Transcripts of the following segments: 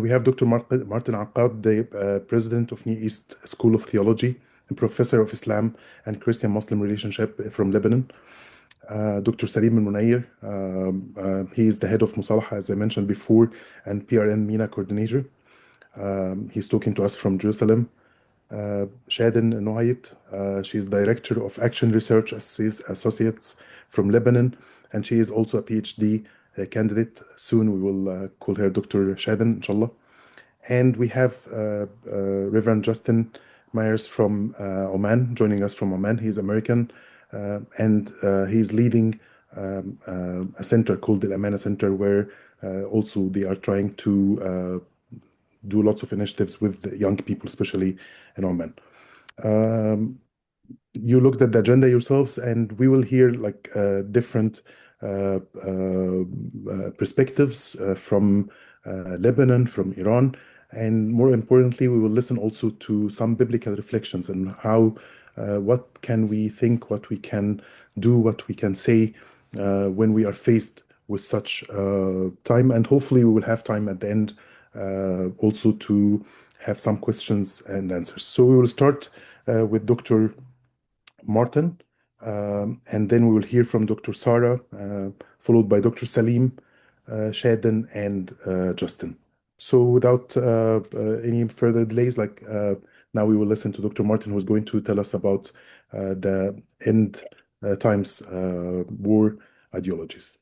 We have Dr. Martin Accad, the president of Near East School of Theology and professor of Islam and Christian-Muslim relationship from Lebanon. Dr. Salim Munayer, he is the head of Musalaha, as I mentioned before, and PRN MENA coordinator. He's talking to us from Jerusalem. Chaden Noueihed, she is director of Action Research Associates from Lebanon, and she is also a PhD candidate. Soon we will call her Dr. Chaden, inshallah. And we have Reverend Justin Meyers from Oman, joining us from Oman. He's American, and he's leading a center called the Amana Center, where also they are trying to do lots of initiatives with the young people, especially in Oman. You looked at the agenda yourselves, and we will hear like different perspectives from Lebanon, from Iran, and more importantly, we will listen also to some biblical reflections and how, what can we think, what we can do, what we can say when we are faced with such time, and hopefully we will have time at the end also to have some questions and answers. So we will start with Dr. Martin, and then we will hear from Dr. Sara, followed by Dr. Salim, Chaden, and Justin. So without any further delays, now we will listen to Dr. Martin, who's going to tell us about the end times war ideologies.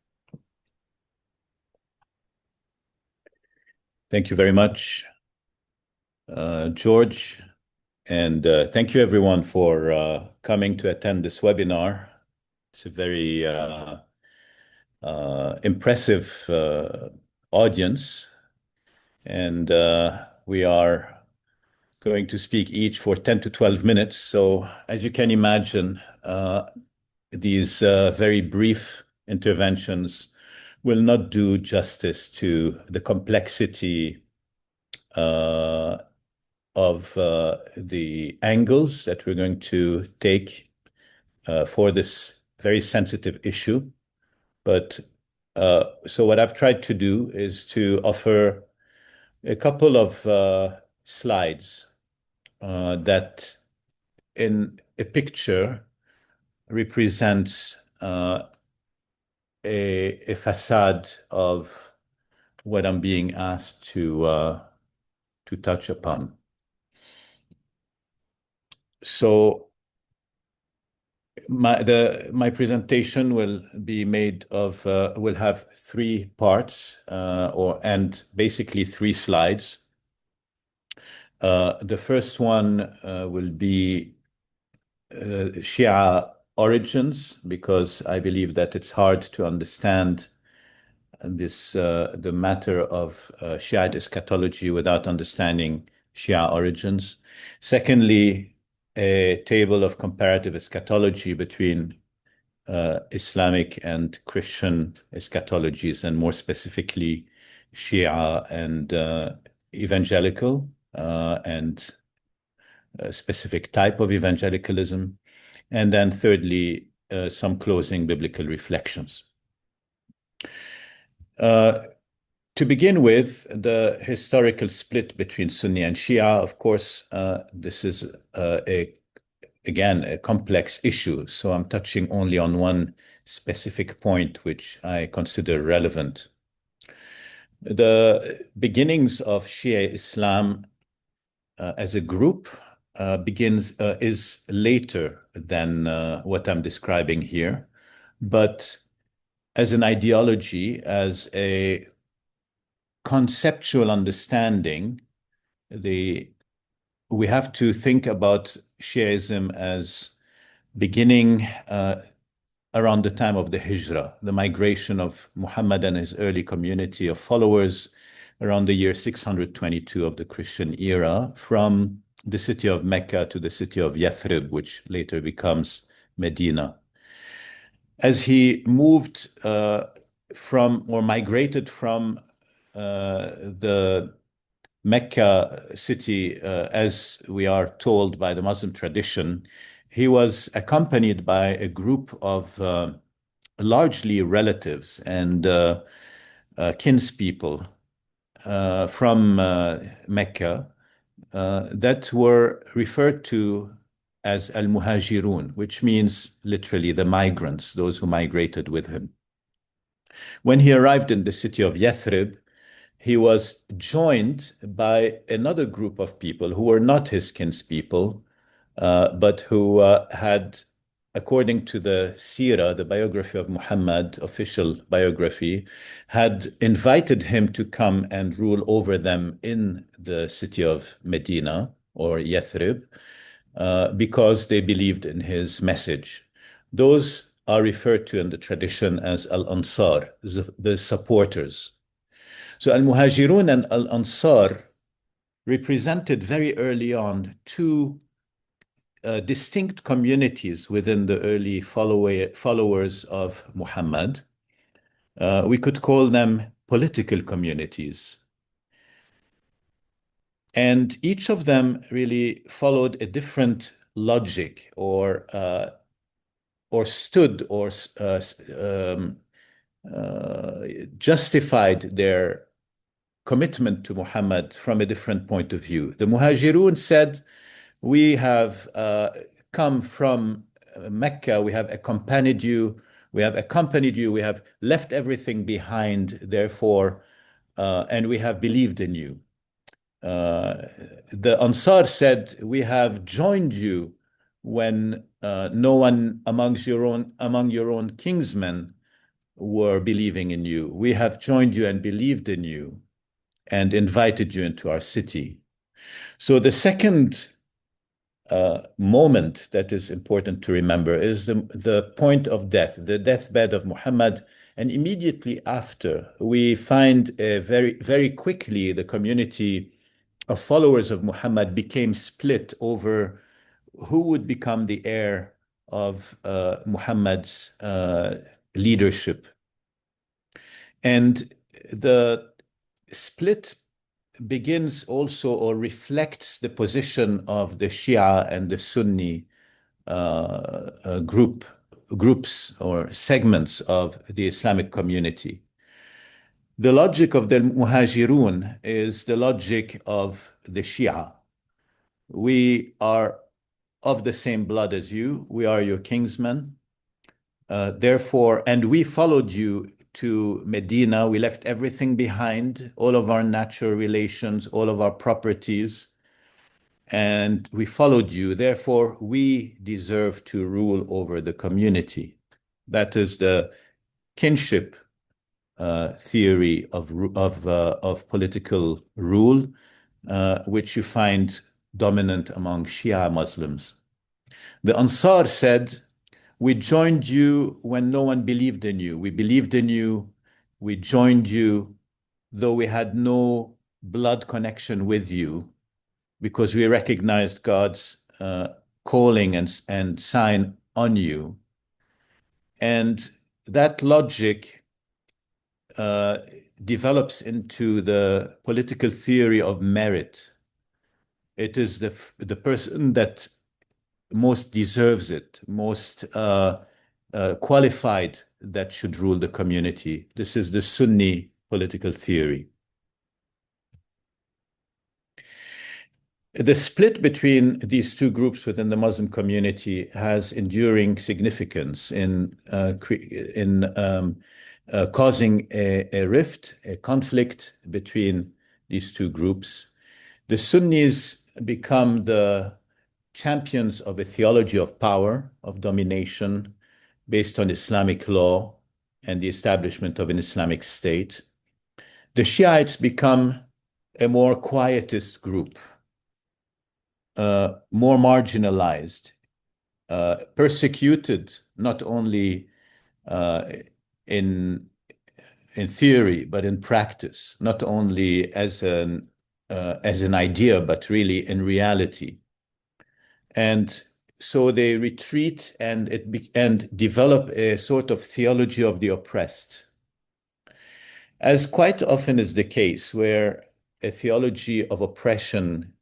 Thank you very much, George, and thank you everyone for coming to attend this webinar. It's a very impressive audience, and we are going to speak each for 10 to 12 minutes. So as you can imagine, these very brief interventions will not do justice to the complexity of the angles that we're going to take for this very sensitive issue. But so what I've tried to do is to offer a couple of slides that in a picture represents a facade of what I'm being asked to touch upon. So my presentation will be made of will have three parts and basically three slides. The first one will be Shia origins, because I believe that it's hard to understand this the matter of Shiite eschatology without understanding Shia origins. Secondly, a table of comparative eschatology between Islamic and Christian eschatologies, and more specifically Shia and evangelical and a specific type of evangelicalism. And then thirdly, some closing biblical reflections. To begin with, the historical split between Sunni and Shia, of course, this is again a complex issue. So I'm touching only on one specific point, which I consider relevant. The beginnings of Shia Islam as a group is later than what I'm describing here, but as an ideology, as a conceptual understanding, we have to think about Shiaism as beginning around the time of the Hijrah, the migration of Muhammad and his early community of followers around the year 622 of the Christian era, from the city of Mecca to the city of Yathrib, which later becomes Medina. As he moved from or migrated from the Mecca city, as we are told by the Muslim tradition, he was accompanied by a group of largely relatives and kinspeople from Mecca that were referred to as al-Muhajirun, which means literally the migrants, those who migrated with him. When he arrived in the city of Yathrib, he was joined by another group of people who were not his kinspeople, but who had, according to the Sira, the biography of Muhammad, official biography, had invited him to come and rule over them in the city of Medina or Yathrib because they believed in his message. Those are referred to in the tradition as Al-Ansar, the supporters. So Al-Muhajirun and Al-Ansar represented very early on two distinct communities within the early followers of Muhammad. We could call them political communities. And each of them really followed a different logic or stood or justified their commitment to Muhammad from a different point of view. The Muhajirun said, we have come from Mecca, we have accompanied you, we have left everything behind, therefore, and we have believed in you. The Ansar said, we have joined you when no one among your own kinsmen were believing in you. We have joined you and believed in you and invited you into our city. So the second moment that is important to remember is the point of death, the deathbed of Muhammad. And immediately after, we find very, very quickly the community of followers of Muhammad became split over who would become the heir of Muhammad's leadership. And the split begins also or reflects the position of the Shia and the Sunni groups or segments of the Islamic community. The logic of the Muhajirun is the logic of the Shia. We are of the same blood as you. We are your kinsmen. Therefore, and we followed you to Medina. We left everything behind, all of our natural relations, all of our properties, and we followed you. Therefore, we deserve to rule over the community. That is the kinship theory of political rule, which you find dominant among Shia Muslims. The Ansar said, we joined you when no one believed in you. We believed in you. We joined you, though we had no blood connection with you, because we recognized God's calling and sign on you. And that logic develops into the political theory of merit. It is the person that most deserves it, most qualified, that should rule the community. This is the Sunni political theory. The split between these two groups within the Muslim community has enduring significance in causing a rift, a conflict between these two groups. The Sunnis become the champions of a theology of power, of domination, based on Islamic law and the establishment of an Islamic state. The Shiites become a more quietist group, more marginalized, persecuted not only in theory but in practice, not only as an idea but really in reality. And so they retreat and develop a sort of theology of the oppressed. As quite often is the case, where a theology of oppression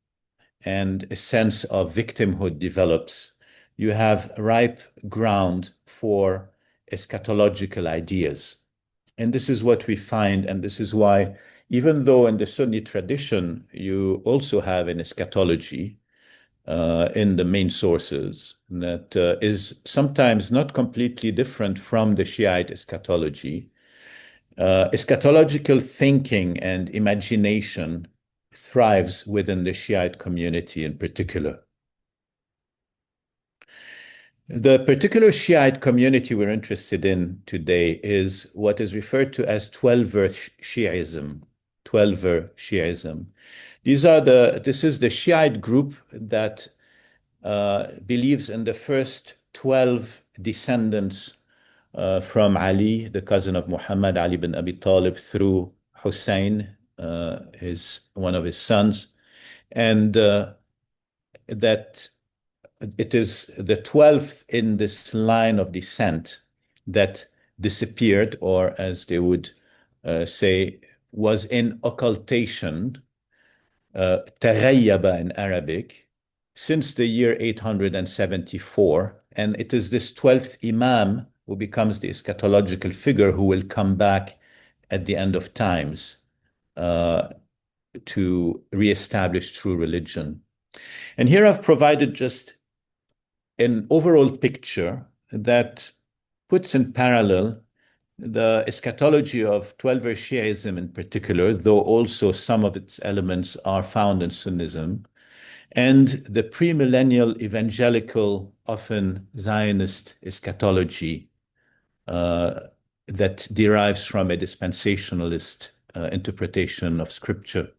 and a sense of victimhood develops, you have ripe ground for eschatological ideas. And this is what we find, and this is why even though in the Sunni tradition, you also have an eschatology in the main sources that is sometimes not completely different from the Shiite eschatology. Eschatological thinking and imagination thrives within the Shiite community in particular. The particular Shiite community we're interested in today is what is referred to as 12-ver Shiism. 12-ver Shiism. This is the Shiite group that believes in the first 12 descendants from Ali, the cousin of Muhammad, Ali bin Abi Talib, through Hussein, one of his sons, and that it is the 12th in this line of descent that disappeared, or as they would say, was in occultation, تغيب in Arabic, since the year 874. And it is this 12th Imam who becomes the eschatological figure who will come back at the end of times to reestablish true religion. And here I've provided just an overall picture that puts in parallel the eschatology of 12-ver Shiism in particular, though also some of its elements are found in Sunnism, and the premillennial evangelical, often Zionist eschatology that derives from a dispensationalist interpretation of Scripture.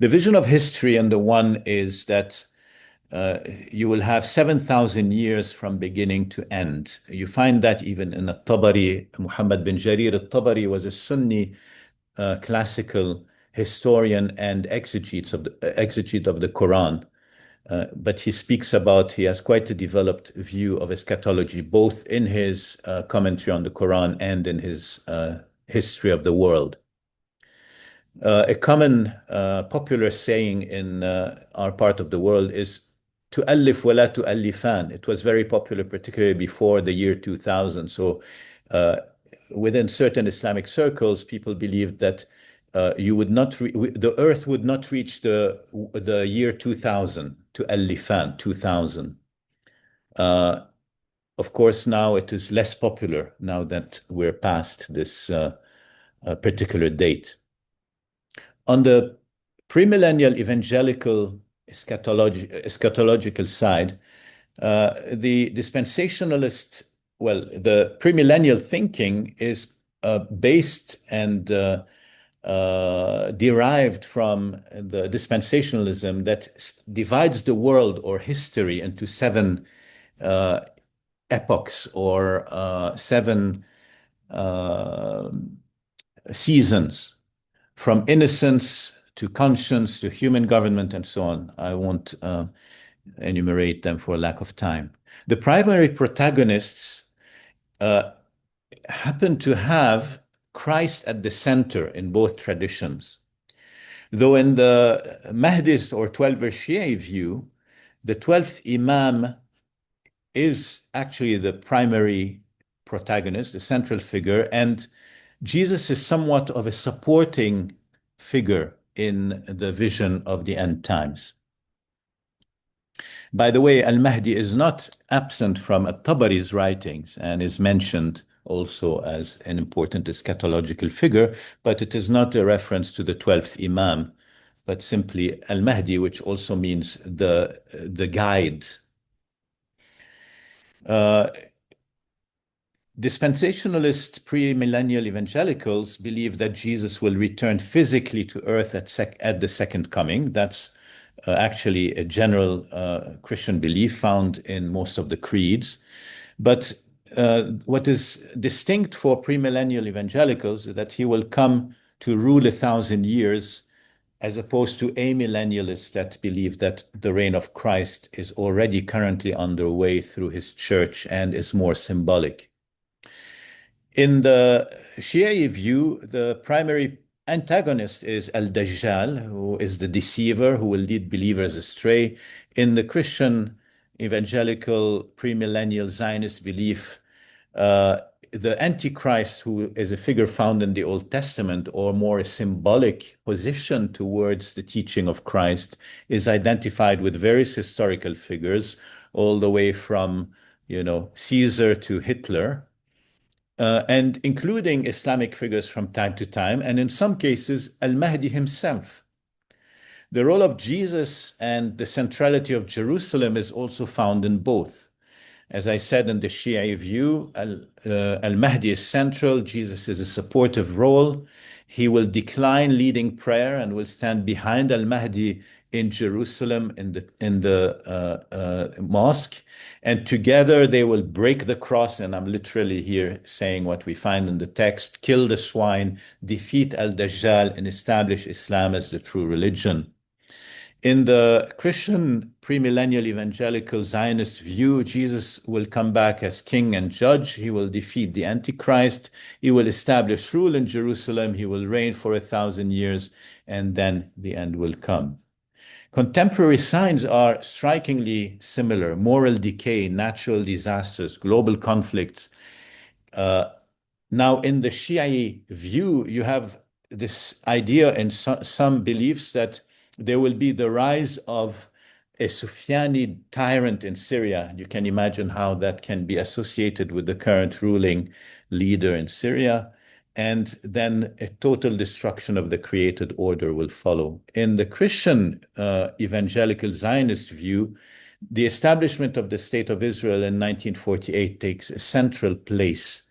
The vision of history on the one is that you will have 7,000 years from beginning to end. You find that even in At-Tabari. Muhammad bin Jarir At-Tabari was a Sunni classical historian and exegete of the Quran. But he has quite a developed view of eschatology, both in his commentary on the Quran and in his history of the world. A common popular saying in our part of the world is tu'allif wa la tu'allifan. It was very popular, particularly before the year 2000. So within certain Islamic circles, people believed that the earth would not reach the year 2000, tu'allifan, 2000. Of course, now it is less popular now that we're past this particular date. On the premillennial evangelical eschatological side, the dispensationalist, the premillennial thinking is based and derived from the dispensationalism that divides the world or history into 7 epochs or 7 seasons, from innocence to conscience to human government and so on. I won't enumerate them for lack of time. The primary protagonists happen to have Christ at the center in both traditions. Though in the Mahdist or 12-ver Shia view, the 12th Imam is actually the primary protagonist, the central figure, and Jesus is somewhat of a supporting figure in the vision of the end times. By the way, Al-Mahdi is not absent from At-Tabari's writings and is mentioned also as an important eschatological figure, but it is not a reference to the 12th Imam, but simply Al-Mahdi, which also means the guide. Dispensationalist premillennial evangelicals believe that Jesus will return physically to earth at the second coming. That's actually a general Christian belief found in most of the creeds. But what is distinct for premillennial evangelicals is that he will come to rule 1,000 years, as opposed to amillennialists that believe that the reign of Christ is already currently underway through his church and is more symbolic. In the Shia view, the primary antagonist is Al-Dajjal, who is the deceiver who will lead believers astray. In the Christian evangelical premillennial Zionist belief, the Antichrist, who is a figure found in the Old Testament, or more a symbolic position towards the teaching of Christ, is identified with various historical figures, all the way from, Caesar to Hitler, and including Islamic figures from time to time, and in some cases, Al-Mahdi himself. The role of Jesus and the centrality of Jerusalem is also found in both. As I said, in the Shia view, Al-Mahdi is central. Jesus is a supportive role. He will decline leading prayer and will stand behind Al-Mahdi in Jerusalem in the mosque. And together they will break the cross. And I'm literally here saying what we find in the text: kill the swine, defeat Al-Dajjal, and establish Islam as the true religion. In the Christian premillennial evangelical Zionist view, Jesus will come back as king and judge. He will defeat the Antichrist. He will establish rule in Jerusalem. He will reign for 1,000 years, and then the end will come. Contemporary signs are strikingly similar: moral decay, natural disasters, global conflicts. Now, in the Shia view, you have this idea and some beliefs that there will be the rise of a Sufyani tyrant in Syria. You can imagine how that can be associated with the current ruling leader in Syria. And then a total destruction of the created order will follow. In the Christian evangelical Zionist view, the establishment of the State of Israel in 1948 takes a central place.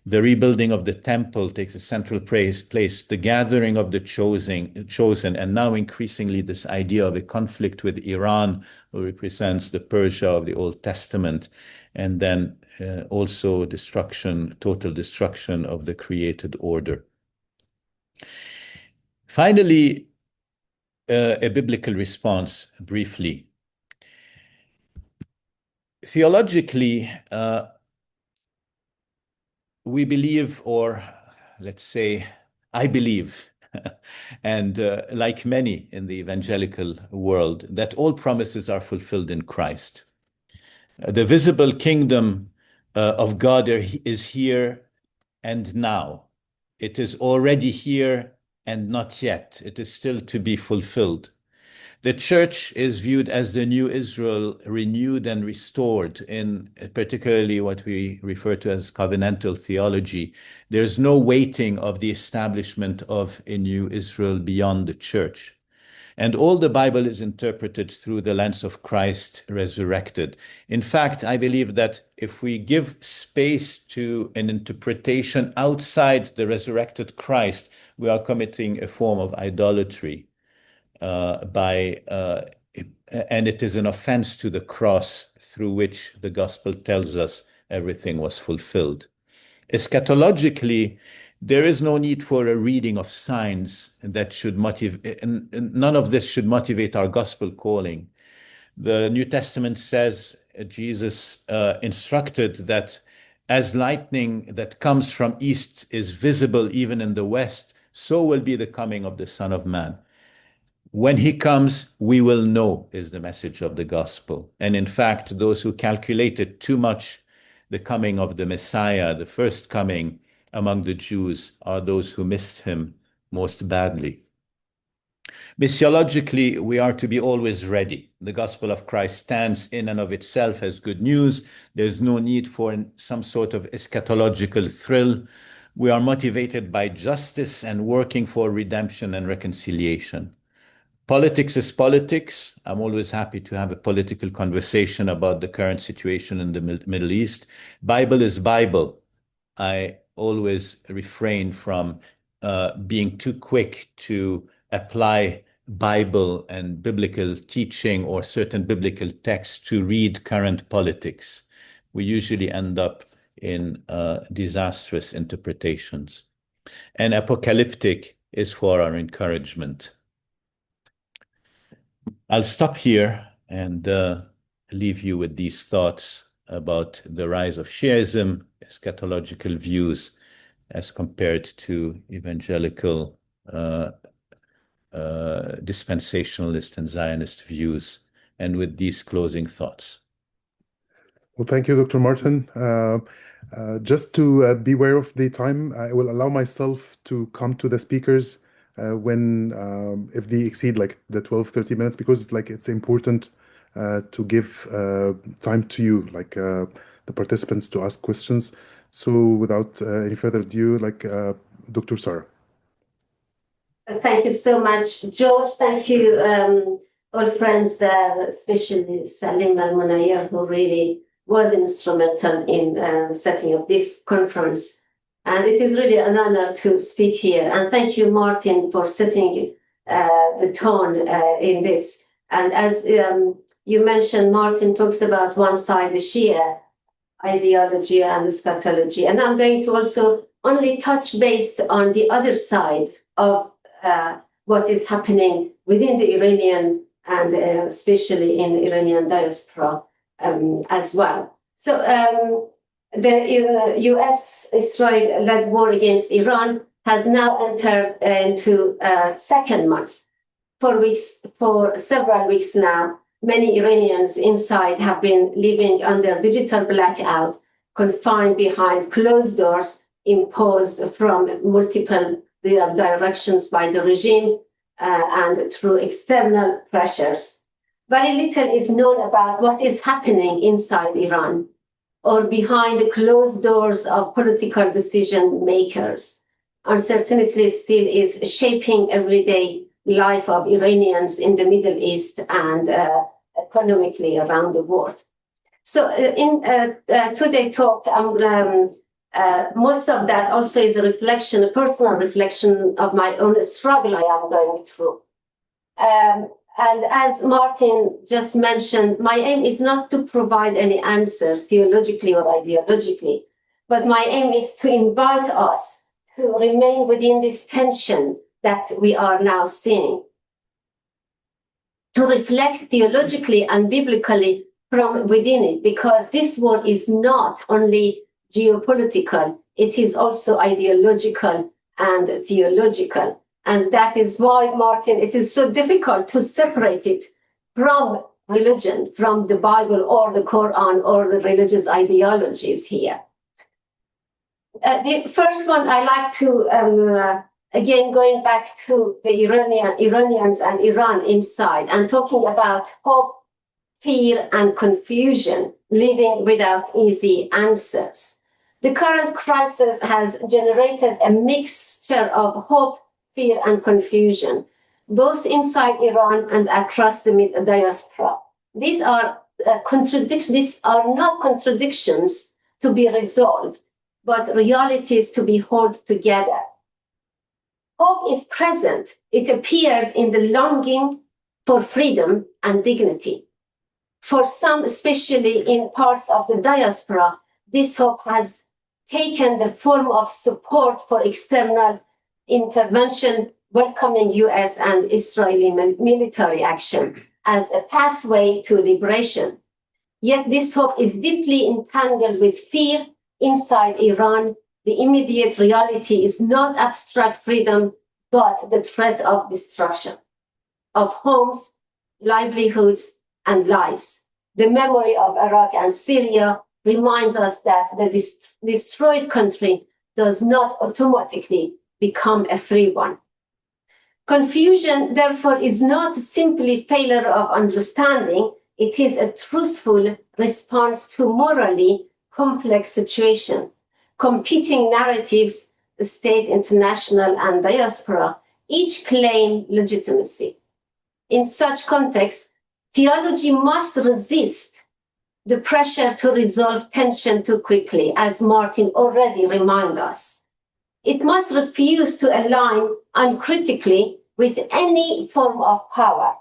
The rebuilding of the temple takes a central place, the gathering of the chosen, and now increasingly this idea of a conflict with Iran, who represents the Persia of the Old Testament, and then also total destruction of the created order. Finally, a biblical response, briefly. Theologically, we believe, or let's say, I believe, and like many in the evangelical world, that all promises are fulfilled in Christ. The visible kingdom of God is here and now. It is already here and not yet. It is still to be fulfilled. The church is viewed as the new Israel, renewed and restored, in particularly what we refer to as covenantal theology. There's no waiting of the establishment of a new Israel beyond the church. And all the Bible is interpreted through the lens of Christ resurrected. In fact, I believe that if we give space to an interpretation outside the resurrected Christ, we are committing a form of idolatry. And it is an offense to the cross through which the gospel tells us everything was fulfilled. Eschatologically, there is no need for a reading of signs that should motivate, and none of this should motivate our gospel calling. The New Testament says, Jesus instructed that as lightning that comes from east is visible even in the west, so will be the coming of the Son of Man. When he comes, we will know, is the message of the gospel. And in fact, those who calculated too much the coming of the Messiah, the first coming among the Jews, are those who missed him most badly. Missiologically, we are to be always ready. The gospel of Christ stands in and of itself as good news. There's no need for some sort of eschatological thrill. We are motivated by justice and working for redemption and reconciliation. Politics is politics. I'm always happy to have a political conversation about the current situation in the Middle East. Bible is Bible. I always refrain from being too quick to apply Bible and biblical teaching or certain biblical texts to read current politics. We usually end up in disastrous interpretations. And apocalyptic is for our encouragement. I'll stop here and leave you with these thoughts about the rise of Shiaism, eschatological views, as compared to evangelical dispensationalist and Zionist views, and with these closing thoughts. Well, thank you, Dr. Martin. Just to be aware of the time, I will allow myself to come to the speakers when if they exceed like the 12, 30 minutes, because like it's important to give time to you, like the participants to ask questions. So without any further ado, like Dr. Sara. Thank you so much, George. Thank you, all friends there, especially Salim and Munayer, who really was instrumental in setting up this conference. And it is really an honor to speak here. And thank you, Martin, for setting the tone in this. And as you mentioned, Martin talks about one side, the Shia ideology and eschatology. And I'm going to also only touch base on the other side of what is happening within the Iranian and especially in the Iranian diaspora as well. So the US-Israel-led war against Iran has now entered into second month. For several weeks now, many Iranians inside have been living under digital blackout, confined behind closed doors imposed from multiple directions by the regime and through external pressures. Very little is known about what is happening inside Iran or behind the closed doors of political decision makers. Uncertainty still is shaping everyday life of Iranians in the Middle East and economically around the world. So in today's talk, most of that also is a reflection, a personal reflection of my own struggle I am going through. And as Martin just mentioned, my aim is not to provide any answers theologically or ideologically, but my aim is to invite us to remain within this tension that we are now seeing, to reflect theologically and biblically from within it, because this war is not only geopolitical, it is also ideological and theological. And that is why, Martin, it is so difficult to separate it from religion, from the Bible or the Quran or the religious ideologies here. The first one I like to, again, going back to the Iranians and Iran inside and talking about hope, fear, and confusion, living without easy answers. The current crisis has generated a mixture of hope, fear, and confusion, both inside Iran and across the diaspora. These are These are not contradictions to be resolved, but realities to be held together. Hope is present. It appears in the longing for freedom and dignity. For some, especially in parts of the diaspora, this hope has taken the form of support for external intervention, welcoming US and Israeli military action as a pathway to liberation. Yet this hope is deeply entangled with fear inside Iran. The immediate reality is not abstract freedom, but the threat of destruction of homes, livelihoods, and lives. The memory of Iraq and Syria reminds us that the destroyed country does not automatically become a free one. Confusion, therefore, is not simply failure of understanding. It is a truthful response to morally complex situation. Competing narratives, the state, international, and diaspora, each claim legitimacy. In such context, theology must resist the pressure to resolve tension too quickly, as Martin already reminded us. It must refuse to align uncritically with any form of power.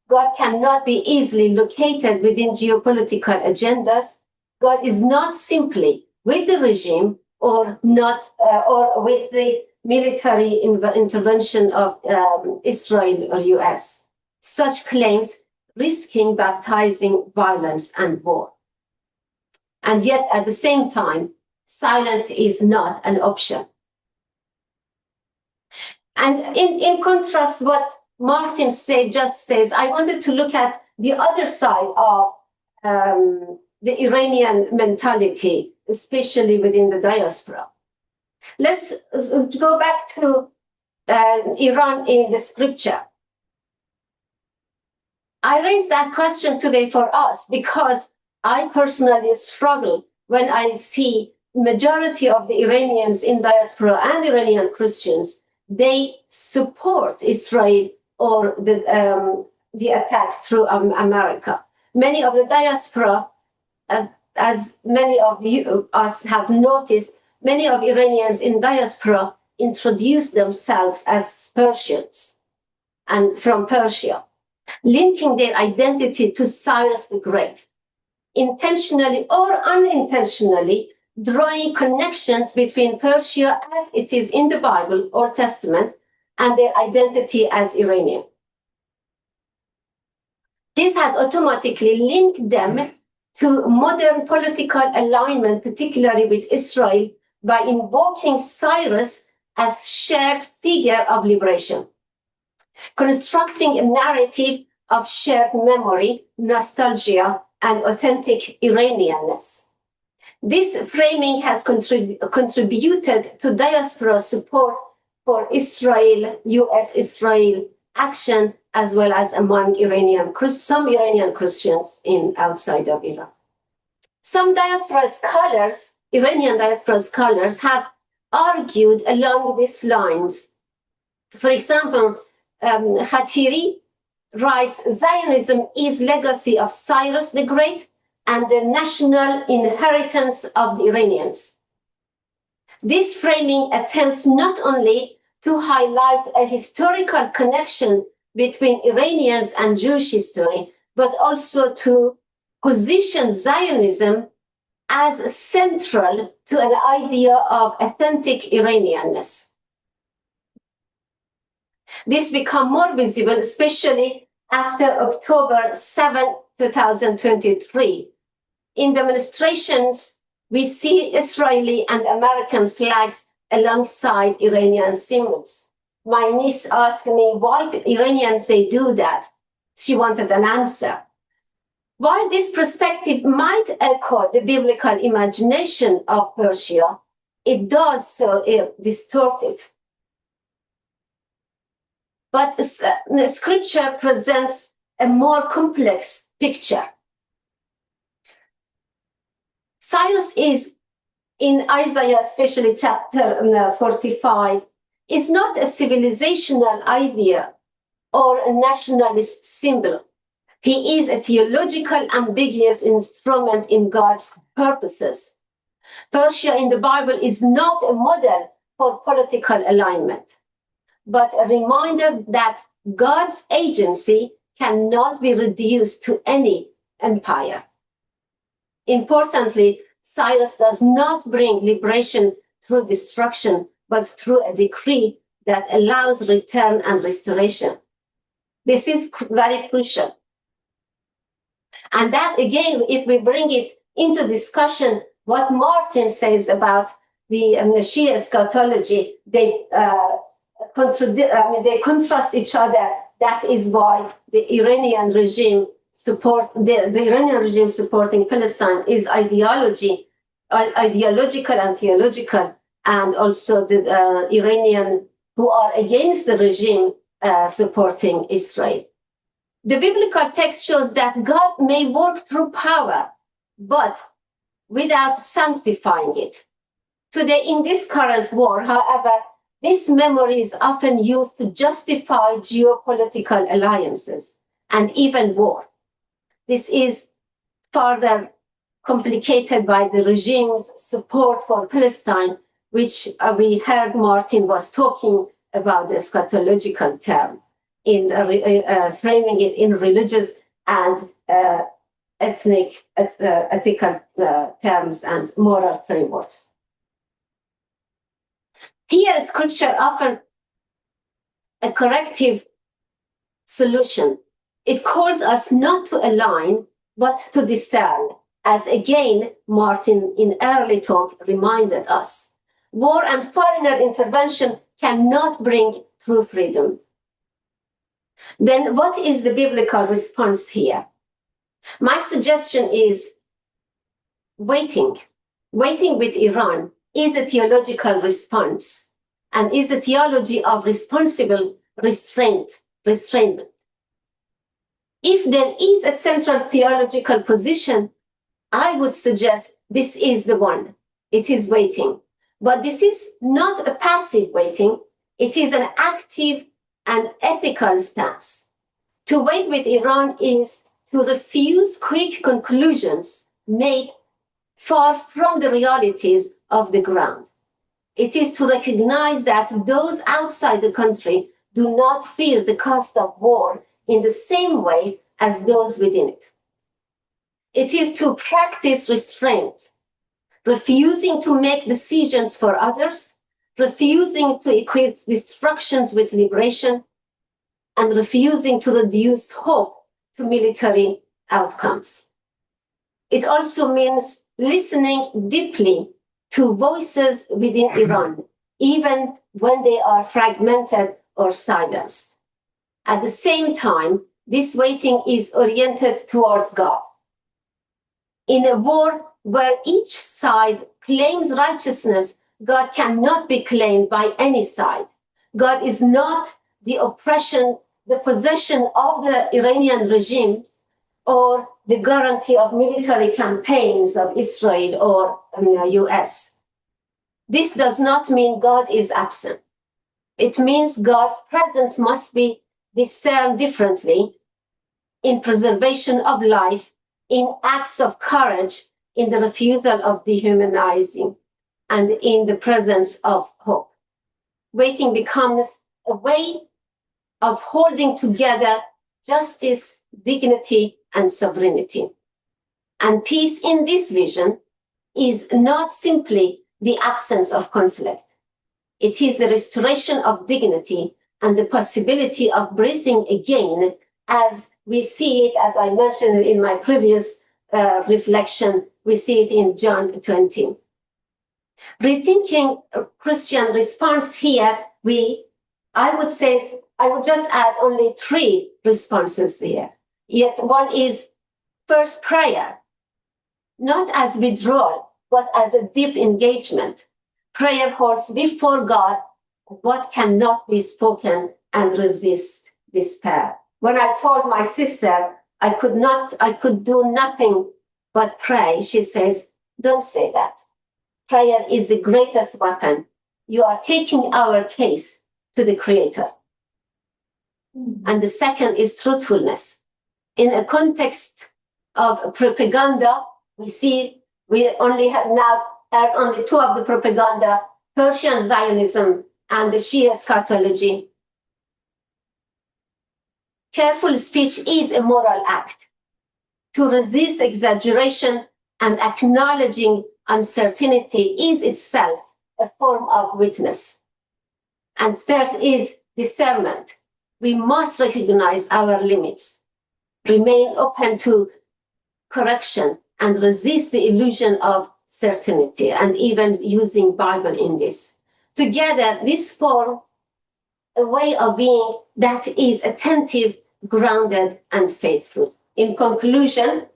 God cannot be easily located within geopolitical agendas. God is not simply with the regime or not, or with the military intervention of Israel or US. Such claims risking baptizing violence and war. And yet, at the same time, silence is not an option. And in contrast, what Martin just says, I wanted to look at the other side of the Iranian mentality, especially within the diaspora. Let's go back to Iran in the scripture. I raise that question today for us because I personally struggle when I see majority of the Iranians in diaspora and Iranian Christians, they support Israel or the attack through America. Many of the diaspora, as many of us have noticed, many of Iranians in diaspora introduce themselves as Persians and from Persia, linking their identity to Cyrus the Great, intentionally or unintentionally drawing connections between Persia as it is in the Bible, Old Testament, and their identity as Iranian. This has automatically linked them to modern political alignment, particularly with Israel, by invoking Cyrus as shared figure of liberation, constructing a narrative of shared memory, nostalgia, and authentic Iranianness. This framing has contributed to diaspora support for Israel, US-Israel action, as well as among some Iranian Christians outside of Iran. Some diaspora scholars, Iranian diaspora scholars, have argued along these lines. For example, Khatiri writes, Zionism is legacy of Cyrus the Great and the national inheritance of the Iranians. This framing attempts not only to highlight a historical connection between Iranians and Jewish history, but also to position Zionism as central to an idea of authentic Iranianness. This became more visible, especially after October 7, 2023. In demonstrations, we see Israeli and American flags alongside Iranian symbols. My niece asked me why Iranians they do that. She wanted an answer. While this perspective might echo the biblical imagination of Persia, it does so distort it. But the scripture presents a more complex picture. Cyrus is, in Isaiah, especially chapter 45, is not a civilizational idea or a nationalist symbol. He is a theological, ambiguous instrument in God's purposes. Persia in the Bible is not a model for political alignment, but a reminder that God's agency cannot be reduced to any empire. Importantly, Cyrus does not bring liberation through destruction, but through a decree that allows return and restoration. This is very crucial. And that, again, if we bring it into discussion, what Martin says about the Shia eschatology, they contrast each other. That is why the Iranian regime the Iranian regime supporting Palestine is ideological and theological, and also the Iranian who are against the regime supporting Israel. The biblical text shows that God may work through power, but without sanctifying it. Today, in this current war, however, this memory is often used to justify geopolitical alliances and even war. This is further complicated by the regime's support for Palestine, which we heard Martin was talking about the eschatological term, in framing it in religious and ethical terms and moral frameworks. Here, Scripture offers a corrective solution. It calls us not to align, but to discern, as again Martin in early talk reminded us. War and foreigner intervention cannot bring true freedom. Then what is the biblical response here? My suggestion is waiting with Iran is a theological response and is a theology of responsible restraint. If there is a central theological position, I would suggest this is the one. It is waiting. But this is not a passive waiting. It is an active and ethical stance. To wait with Iran is to refuse quick conclusions made far from the realities of the ground. It is to recognize that those outside the country do not fear the cost of war in the same way as those within it. It is to practice restraint, refusing to make decisions for others, refusing to equate destructions with liberation, and refusing to reduce hope to military outcomes. It also means listening deeply to voices within Iran, even when they are fragmented or silenced. At the same time, this waiting is oriented towards God. In a war where each side claims righteousness, God cannot be claimed by any side. God is not the possession of the Iranian regime or the guarantee of military campaigns of Israel or US. This does not mean God is absent. It means God's presence must be discerned differently in preservation of life, in acts of courage, in the refusal of dehumanizing, and in the presence of hope. Waiting becomes a way of holding together justice, dignity, and sovereignty. And peace in this vision is not simply the absence of conflict. It is the restoration of dignity and the possibility of breathing again, as we see it, as I mentioned in my previous reflection, we see it in John 20. Rethinking Christian response here, I would just add only 3 responses here. Yet one is first prayer, not as withdrawal, but as a deep engagement. Prayer holds before God what cannot be spoken and resist despair. When I told my sister I could do nothing but pray, she says, don't say that. Prayer is the greatest weapon. You are taking our case to the Creator. And the second is truthfulness. In a context of propaganda, we only have now heard only 2 of the propaganda, Persian Zionism and the Shia eschatology. Careful speech is a moral act. To resist exaggeration and acknowledging uncertainty is itself a form of witness. And third is discernment. We must recognize our limits, remain open to correction, and resist the illusion of certainty, and even using Bible in this. Together, this form a way of being that is attentive, grounded, and faithful. In conclusion,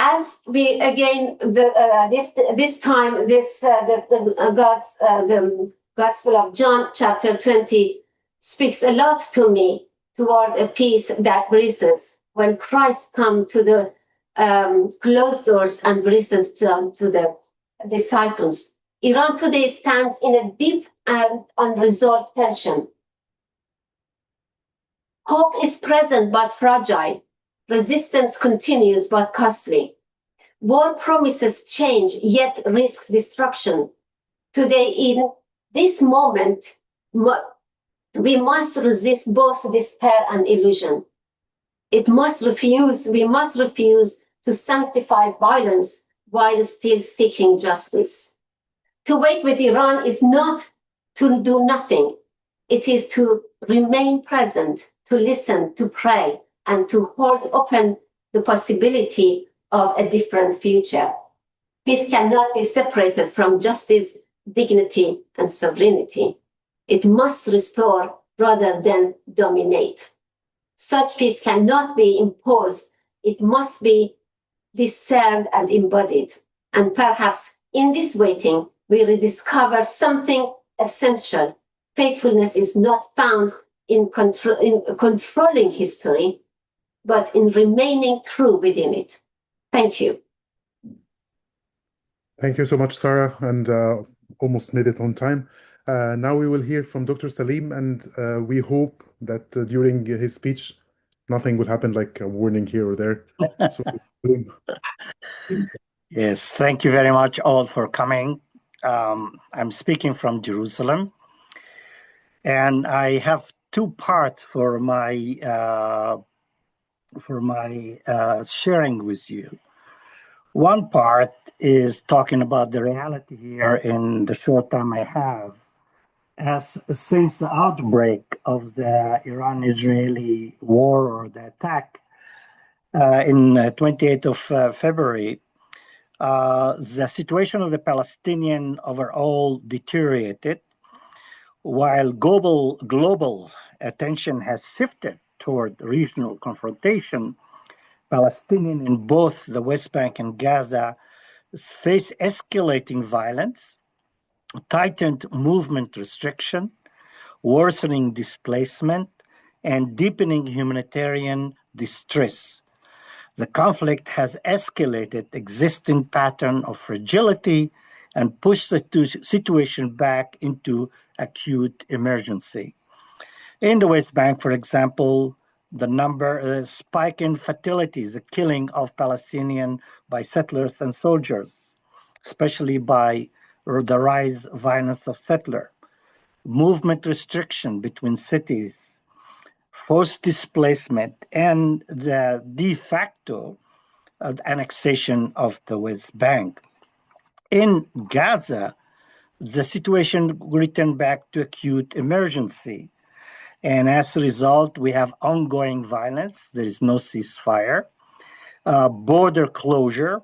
as we again the Gospel of John chapter 20 speaks a lot to me toward a peace that breathes when Christ comes to the closed doors and breathes to the disciples. Iran today stands in a deep and unresolved tension. Hope is present but fragile. Resistance continues but costly. War promises change yet risks destruction. Today, in this moment, we must resist both despair and illusion. We must refuse to sanctify violence while still seeking justice. To wait with Iran is not to do nothing. It is to remain present, to listen, to pray, and to hold open the possibility of a different future. Peace cannot be separated from justice, dignity, and sovereignty. It must restore rather than dominate. Such peace cannot be imposed. It must be discerned and embodied. And perhaps in this waiting, we rediscover something essential. Faithfulness is not found in controlling history, but in remaining true within it. Thank you. Thank you so much, Sara, and almost made it on time. Now we will hear from Dr. Salim, and we hope that during his speech, nothing will happen like a warning here or there. So, Salim. Yes, thank you very much all for coming. I'm speaking from Jerusalem, and I have two parts for my sharing with you. One part is talking about the reality here in the short time I have. As since the outbreak of the Iran-Israeli war or the attack in 28th of February, the situation of the Palestinian overall deteriorated, while global attention has shifted toward regional confrontation. Palestinians in both the West Bank and Gaza face escalating violence, tightened movement restriction, worsening displacement, and deepening humanitarian distress. The conflict has escalated existing pattern of fragility and pushed the situation back into acute emergency. In the West Bank, for example, the spike in fatalities, the killing of Palestinians by settlers and soldiers, especially by the rise of violence of settlers, movement restriction between cities, forced displacement, and the de facto annexation of the West Bank. In Gaza, the situation returned back to acute emergency. And as a result, we have ongoing violence. There is no ceasefire, border closure,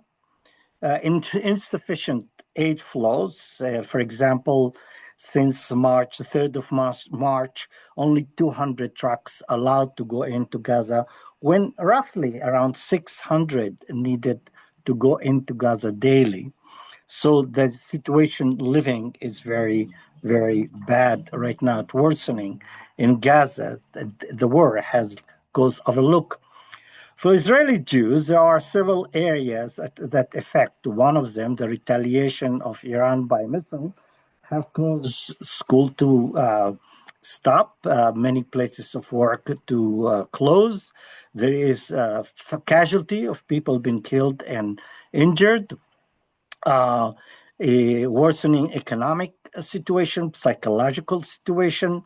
insufficient aid flows. For example, since the 3rd of March, only 200 trucks allowed to go into Gaza, when roughly around 600 needed to go into Gaza daily. So the situation living is very, very bad right now. It's worsening. In Gaza, the war goes overlooked. For Israeli Jews, there are several areas that affect. One of them, the retaliation of Iran by missile, have caused school to stop, many places of work to close. There is a casualty of people being killed and injured. A worsening economic situation, psychological situation,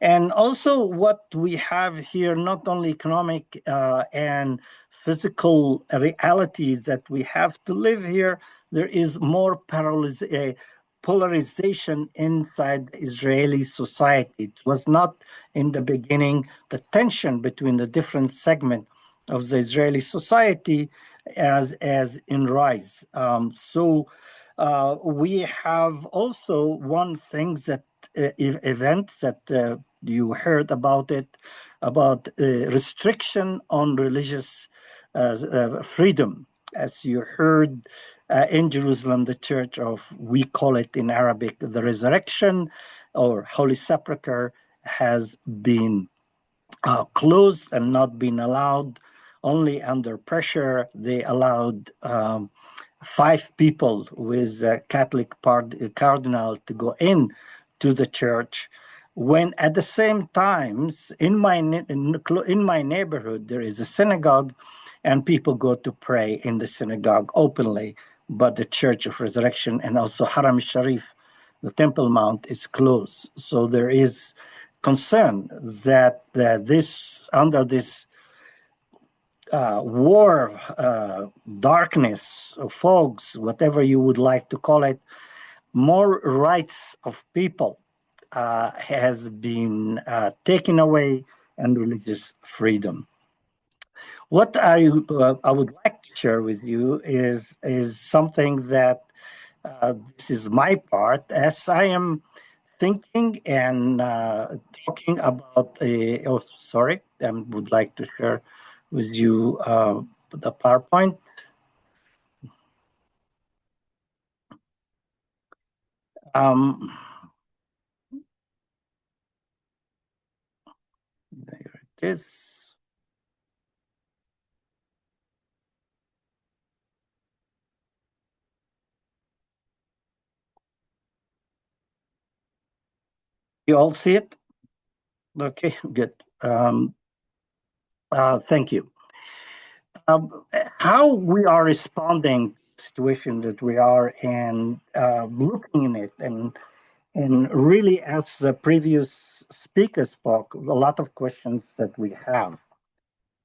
and also what we have here, not only economic and physical realities that we have to live here, there is more polarization inside the Israeli society. It was not in the beginning the tension between the different segments of the Israeli society as in rise. So we have also one thing that event that you heard about it, about restriction on religious freedom. As you heard in Jerusalem, the church of, we call it in Arabic, the Resurrection or Holy Sepulchre, has been closed and not been allowed. Only under pressure, they allowed 5 people with a Catholic cardinal to go in to the church, when at the same time in my neighborhood there is a synagogue and people go to pray in the synagogue openly, but the Church of Resurrection and also Haram Sharif, the Temple Mount, is closed. So there is concern that under this war, darkness, fogs, whatever you would like to call it, more rights of people has been taken away, and religious freedom. What I would like to share with you is something that this is my part, as I am thinking and talking about. and would like to share with you the PowerPoint. There it is. You all see it? Okay, good. Thank you. How we are responding to the situation that we are in, looking in it, and really, as the previous speaker spoke, a lot of questions that we have,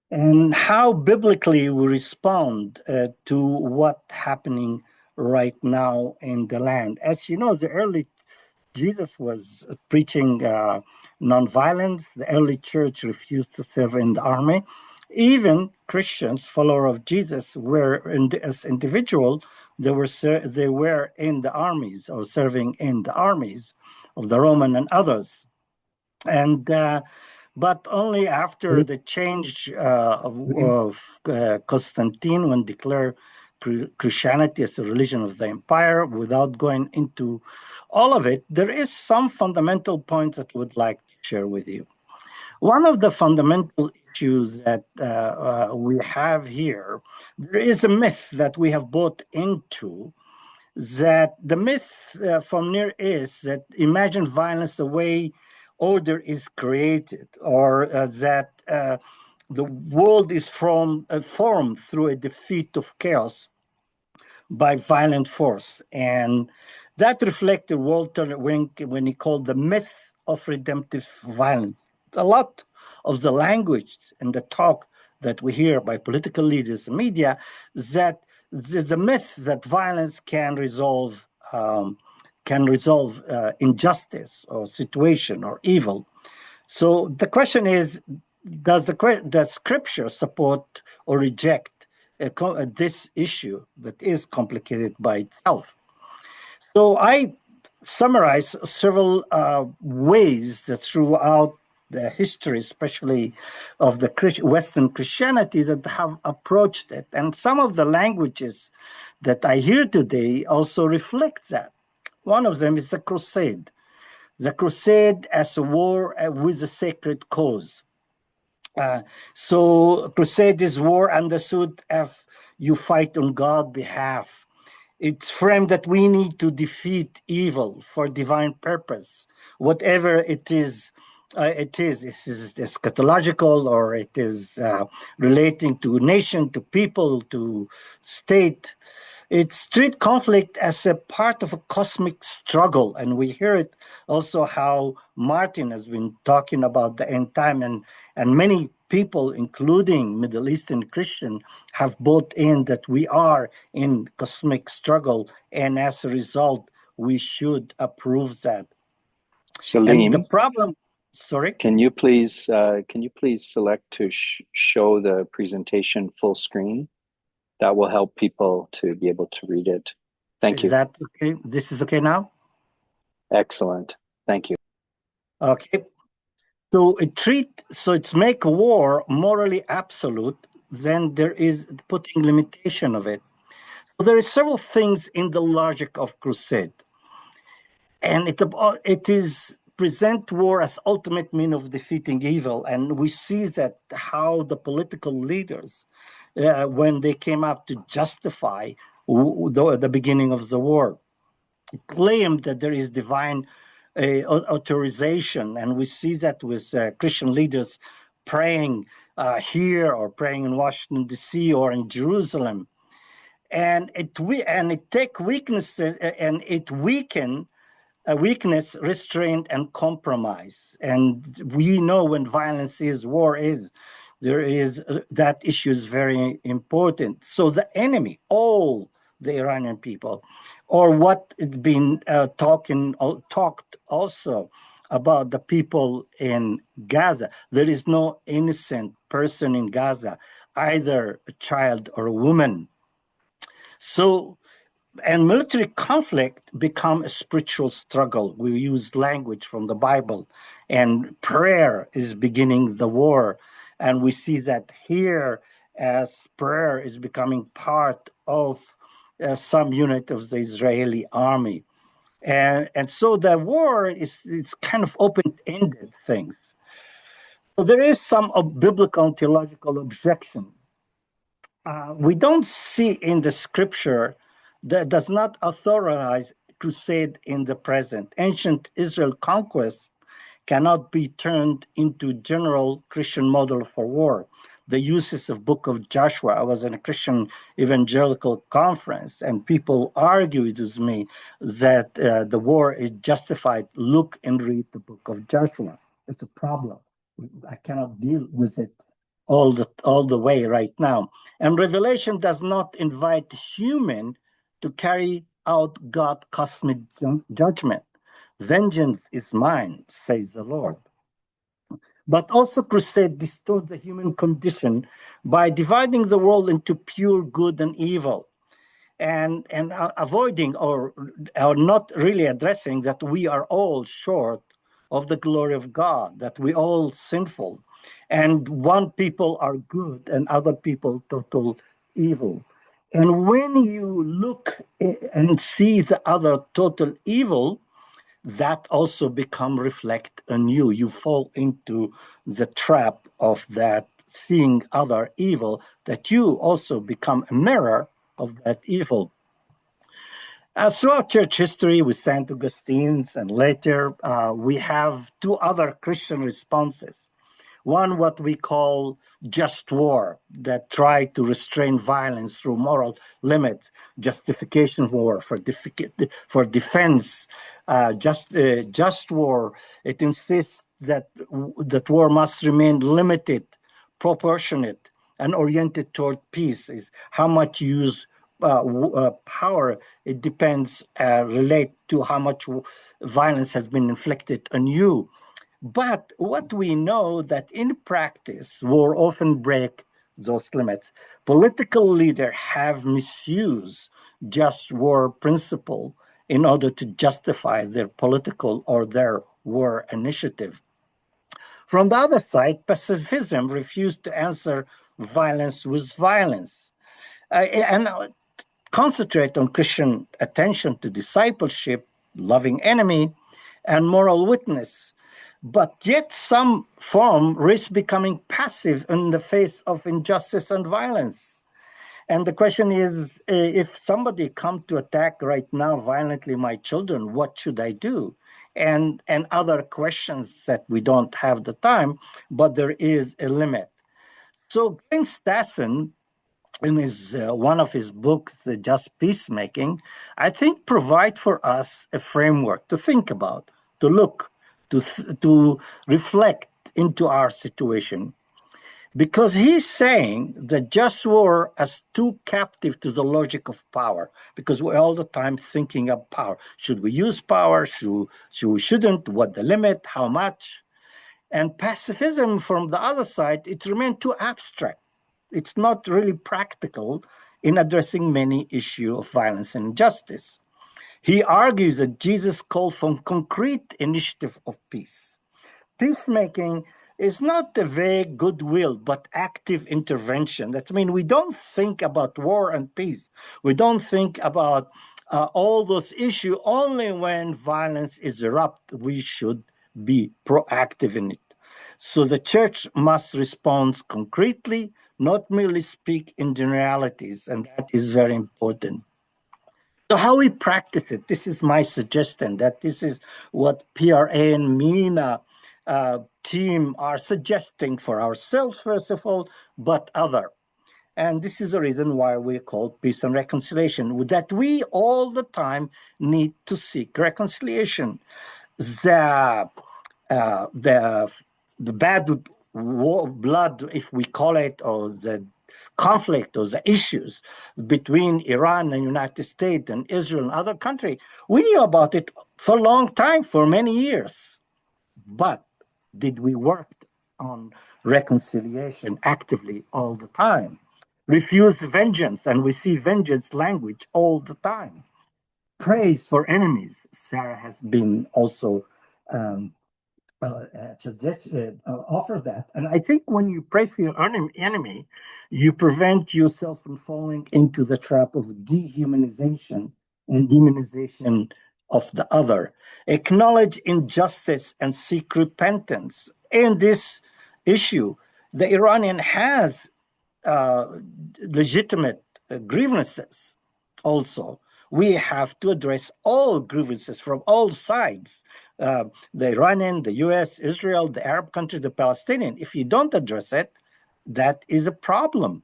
and how biblically we respond to what's happening right now in the land. As you know, the early Jesus was preaching nonviolence. The early church refused to serve in the army. Even Christians, followers of Jesus, were as individuals. They were in the armies or serving in the armies of the Roman and others. And but only after the change of Constantine, when declared Christianity as a religion of the empire, without going into all of it, there is some fundamental points that I would like to share with you. One of the fundamental issues that we have here, there is a myth that we have bought into, that the myth from Near East that imagine violence the way order is created, or that the world is formed through a defeat of chaos by violent force. And that reflected Walter Wink when he called the myth of redemptive violence. A lot of the language and the talk that we hear by political leaders and media, that the myth that violence can resolve injustice or situation or evil. So the question is, does Scripture support or reject this issue that is complicated by itself? So I summarize several ways that throughout the history, especially of the Western Christianity, that have approached it. And some of the languages that I hear today also reflect that. One of them is the crusade. The crusade as a war with a sacred cause. So crusade is war understood as you fight on God's behalf. It's framed that we need to defeat evil for divine purpose, whatever it is. It is eschatological, or it is relating to nation, to people, to state. It's treat conflict as a part of a cosmic struggle, and we hear it also how Martin has been talking about the end time, and many people, including Middle Eastern Christian, have bought in that we are in cosmic struggle, and as a result, we should approve that. Salim, and the problem, sorry? Can you please select to show the presentation full screen? That will help people to be able to read it. Thank you. Is that okay? This is okay now? Excellent. Thank you. Okay. So it's make war morally absolute, then there is putting limitation of it. So there is several things in the logic of crusade. And it is present war as ultimate mean of defeating evil. And we see that how the political leaders, when they came up to justify the beginning of the war, claimed that there is divine authorization. And we see that with Christian leaders praying here, or praying in Washington, D.C., or in Jerusalem. And it take weaknesses, and it weaken weakness, restraint, and compromise. And we know when violence is, war is, there is that issue is very important. So the enemy, all the Iranian people, or what it's been talked also about the people in Gaza. There is no innocent person in Gaza, either a child or a woman. So, and military conflict become a spiritual struggle. We use language from the Bible, and prayer is beginning the war. And we see that here as prayer is becoming part of some unit of the Israeli army. And so the war it's kind of open-ended things. So there is some biblical and theological objection. We don't see in the scripture that does not authorize crusade in the present. Ancient Israel conquest cannot be turned into general Christian model for war. The uses of Book of Joshua, I was in a Christian Evangelical conference, and people argued with me that the war is justified. Look and read the Book of Joshua. It's a problem. I cannot deal with it all the way right now. And Revelation does not invite human to carry out God's cosmic judgment. Vengeance is mine, says the Lord. But also crusade distorts the human condition by dividing the world into pure good and evil, and avoiding or not really addressing that we are all short of the glory of God, that we all sinful, and one people are good and other people total evil. And when you look and see the other total evil, that also become reflect on you. You fall into the trap of that seeing other evil, that you also become a mirror of that evil. Throughout church history with St. Augustine and later, we have two other Christian responses. One, what we call just war, that try to restrain violence through moral limits, justification war for defense, just war. It insists that war must remain limited, proportionate, and oriented toward peace. Is how much you use power. It depends, relate to how much violence has been inflicted on you. But what we know that in practice, war often break those limits. Political leaders have misused just war principle in order to justify their political or their war initiative. From the other side, pacifism refused to answer violence with violence. And concentrate on Christian attention to discipleship, loving enemy, and moral witness. But yet some form risk becoming passive in the face of injustice and violence. And the question is, if somebody come to attack right now violently my children, what should I do? And other questions that we don't have the time, but there is a limit. So Glenn Stassen, in his one of his books, Just Peacemaking, I think provide for us a framework to think about, to look, to reflect into our situation. Because he's saying that just war as too captive to the logic of power, because we're all the time thinking of power. Should we use power? We shouldn't? What the limit? How much? And pacifism from the other side, it remained too abstract. It's not really practical in addressing many issues of violence and injustice. He argues that Jesus called for concrete initiative of peace. Peacemaking is not a vague goodwill, but active intervention. That means we don't think about war and peace. We don't think about all those issues only when violence is erupt. We should be proactive in it. So the church must respond concretely, not merely speak in generalities, and that is very important. So how we practice it, this is my suggestion, that this is what PRN MENA team are suggesting for ourselves, first of all, but other. And this is the reason why we call peace and reconciliation, that we all the time need to seek reconciliation. The bad blood, if we call it, or the conflict or the issues between Iran and United States and Israel and other countries, we knew about it for a long time, for many years. But did we work on reconciliation actively all the time? Refuse vengeance, and we see vengeance language all the time. Praise for enemies. Sara has been also offer that. And I think when you pray for your enemy, you prevent yourself from falling into the trap of dehumanization and demonization of the other. Acknowledge injustice and seek repentance. In this issue, the Iranian has legitimate grievances also. We have to address all grievances from all sides. The Iranian, the US, Israel, the Arab country, the Palestinian. If you don't address it, that is a problem.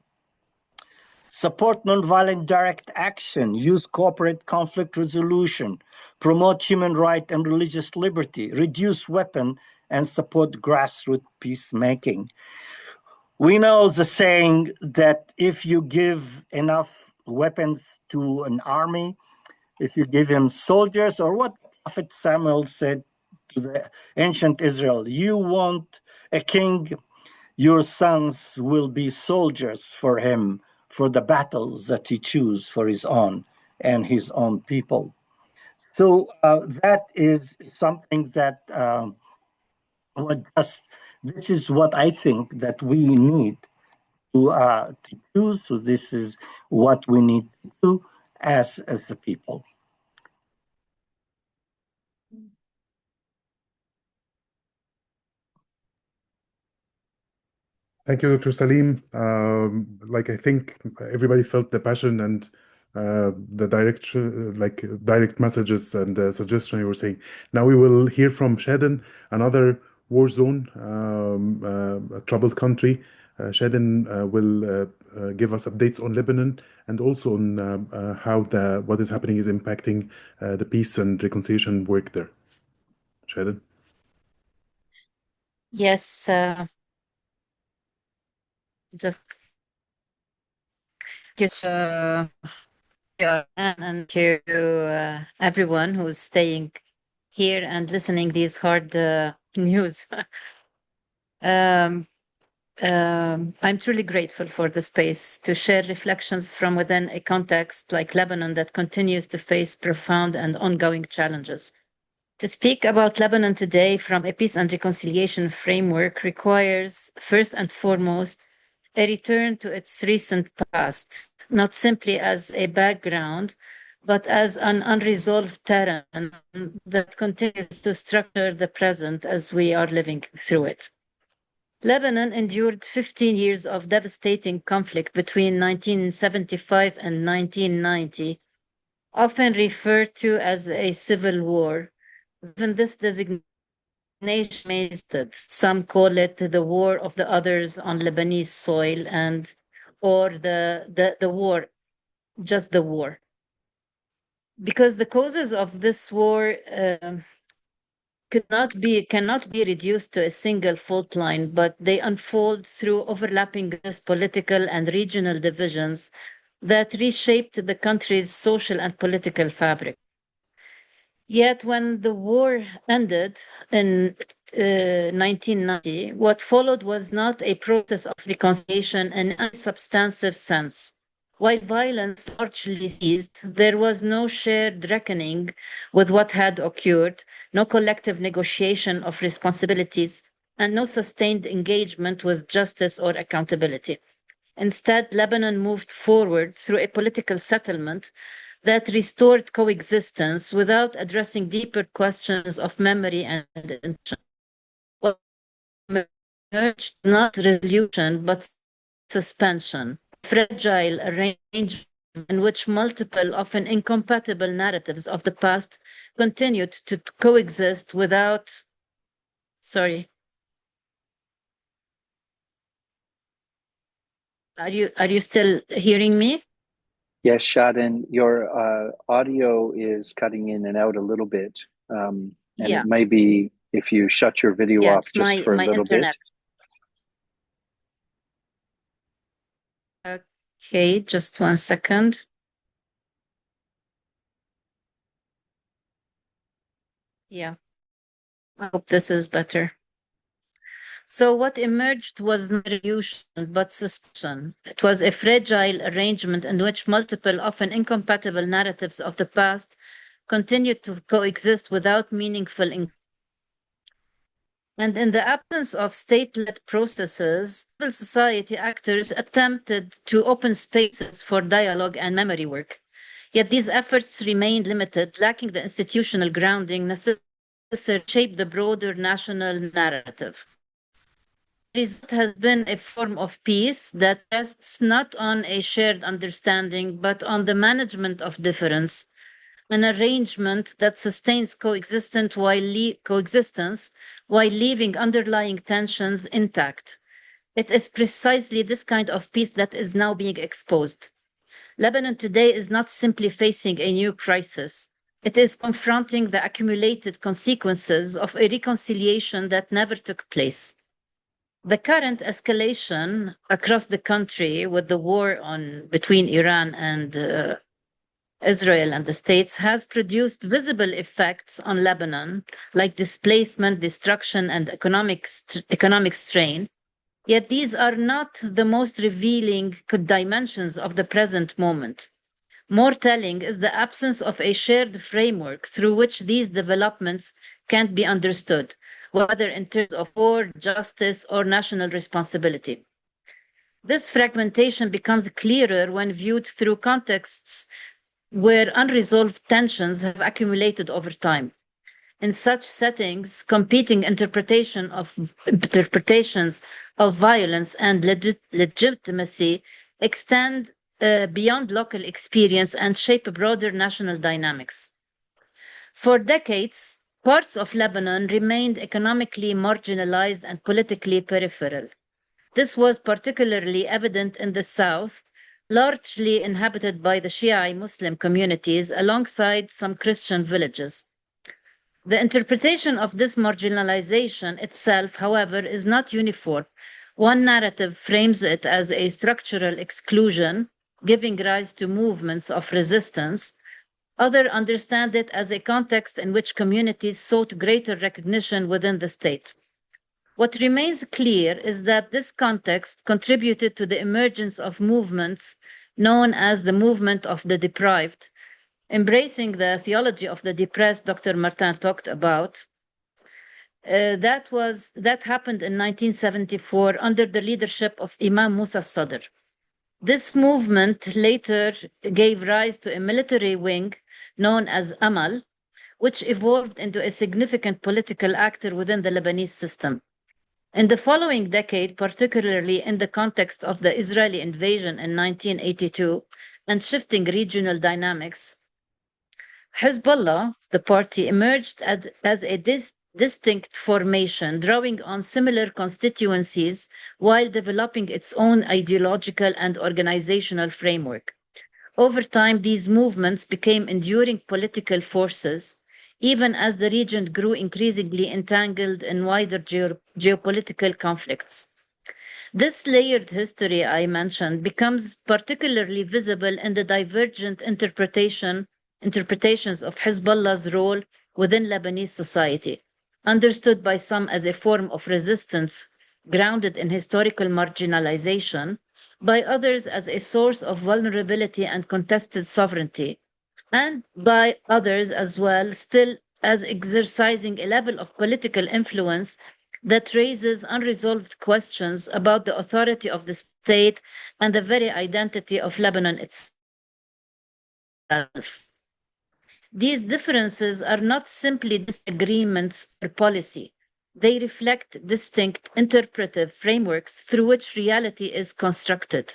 Support nonviolent direct action, use cooperate conflict resolution, promote human right and religious liberty, reduce weapon, and support grassroots peacemaking. We know the saying that if you give enough weapons to an army, if you give him soldiers, or what Prophet Samuel said to the ancient Israel, you want a king, your sons will be soldiers for him, for the battles that he chooses for his own and his own people. So that is something that this is what I think that we need to do. So this is what we need to do as the people. Thank you, Dr. Salim. I think everybody felt the passion and the direct messages and suggestion you were saying. Now we will hear from Chaden, another war zone, a troubled country. Chaden will give us updates on Lebanon and also on how what is happening is impacting the peace and reconciliation work there. Chaden. Yes, just and to everyone who's staying here and listening these hard news. I'm truly grateful for the space to share reflections from within a context like Lebanon that continues to face profound and ongoing challenges. To speak about Lebanon today from a peace and reconciliation framework requires, first and foremost, a return to its recent past, not simply as a background, but as an unresolved terrain that continues to structure the present as we are living through it. Lebanon endured 15 years of devastating conflict between 1975 and 1990, often referred to as a civil war. Even this designation may stood. Some call it the war of the others on Lebanese soil or the war, just the war. Because the causes of this war cannot be reduced to a single fault line, but they unfold through overlapping political and regional divisions that reshaped the country's social and political fabric. Yet when the war ended in 1990, what followed was not a process of reconciliation in any substantive sense. While violence largely ceased, there was no shared reckoning with what had occurred, no collective negotiation of responsibilities, and no sustained engagement with justice or accountability. Instead, Lebanon moved forward through a political settlement that restored coexistence without addressing deeper questions of memory and intention. What emerged not resolution, but suspension, fragile arrangement in which multiple, often incompatible narratives of the past continued to coexist without. Sorry. Are you still hearing me? Yes, Chaden, your audio is cutting in and out a little bit. And it may be if you shut your video off just for a little internet. Okay, just 1 second. Yeah, I hope this is better. So what emerged was not resolution, but suspension. It was a fragile arrangement in which multiple, often incompatible narratives of the past continued to coexist without meaningful. And in the absence of state-led processes, civil society actors attempted to open spaces for dialogue and memory work. Yet these efforts remained limited, lacking the institutional grounding necessary to shape the broader national narrative. The result has been a form of peace that rests not on a shared understanding, but on the management of difference, an arrangement that sustains coexistence while leaving underlying tensions intact. It is precisely this kind of peace that is now being exposed. Lebanon today is not simply facing a new crisis. It is confronting the accumulated consequences of a reconciliation that never took place. The current escalation across the country with the war between Iran and Israel and the States has produced visible effects on Lebanon, like displacement, destruction, and economic strain. Yet these are not the most revealing dimensions of the present moment. More telling is the absence of a shared framework through which these developments can be understood, whether in terms of war, justice, or national responsibility. This fragmentation becomes clearer when viewed through contexts where unresolved tensions have accumulated over time. In such settings, competing interpretations of violence and legitimacy extend beyond local experience and shape broader national dynamics. For decades, parts of Lebanon remained economically marginalized and politically peripheral. This was particularly evident in the south, largely inhabited by the Shia Muslim communities alongside some Christian villages. The interpretation of this marginalization itself, however, is not uniform. One narrative frames it as a structural exclusion, giving rise to movements of resistance. Others understand it as a context in which communities sought greater recognition within the state. What remains clear is that this context contributed to the emergence of movements known as the movement of the deprived, embracing the theology of the depressed Dr. Martin talked about. That happened in 1974 under the leadership of Imam Musa Sadr. This movement later gave rise to a military wing known as Amal, which evolved into a significant political actor within the Lebanese system. In the following decade, particularly in the context of the Israeli invasion in 1982 and shifting regional dynamics, Hezbollah, the party, emerged as a distinct formation, drawing on similar constituencies while developing its own ideological and organizational framework. Over time, these movements became enduring political forces, even as the region grew increasingly entangled in wider geopolitical conflicts. This layered history I mentioned becomes particularly visible in the divergent interpretations of Hezbollah's role within Lebanese society, understood by some as a form of resistance grounded in historical marginalization, by others as a source of vulnerability and contested sovereignty, and by others as well still as exercising a level of political influence that raises unresolved questions about the authority of the state and the very identity of Lebanon itself. These differences are not simply disagreements or policy. They reflect distinct interpretive frameworks through which reality is constructed.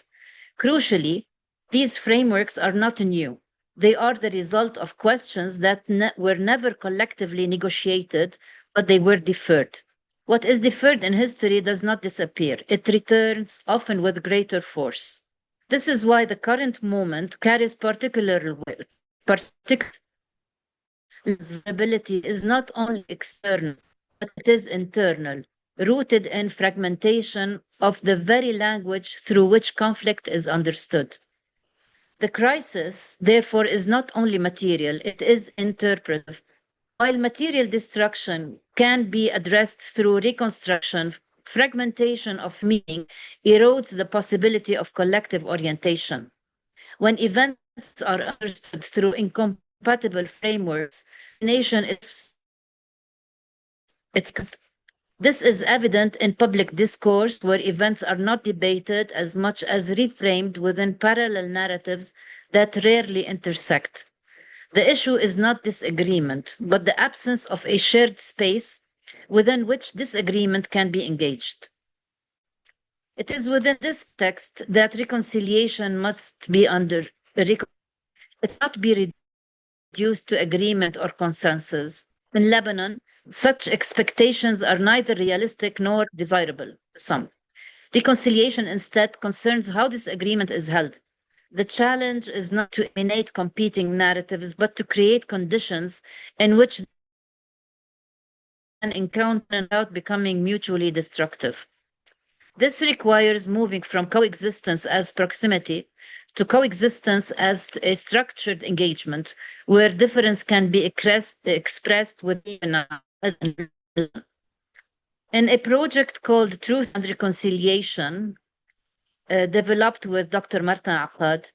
Crucially, these frameworks are not new. They are the result of questions that were never collectively negotiated, but they were deferred. What is deferred in history does not disappear. It returns, often with greater force. This is why the current moment carries particular vulnerability is not only external, but it is internal, rooted in fragmentation of the very language through which conflict is understood. The crisis, therefore, is not only material, it is interpretive. While material destruction can be addressed through reconstruction, fragmentation of meaning erodes the possibility of collective orientation. When events are understood through incompatible frameworks, the nation This is evident in public discourse, where events are not debated as much as reframed within parallel narratives that rarely intersect. The issue is not disagreement, but the absence of a shared space within which disagreement can be engaged. It is within this text that reconciliation must be it not be reduced to agreement or consensus. In Lebanon, such expectations are neither realistic nor desirable to some. Reconciliation instead concerns how this agreement is held. The challenge is not to eliminate competing narratives, but to create conditions in which they can encounter without becoming mutually destructive. This requires moving from coexistence as proximity to coexistence as a structured engagement, where difference can be expressed within as in a project called Truth and Reconciliation, developed with Dr. Martin Accad,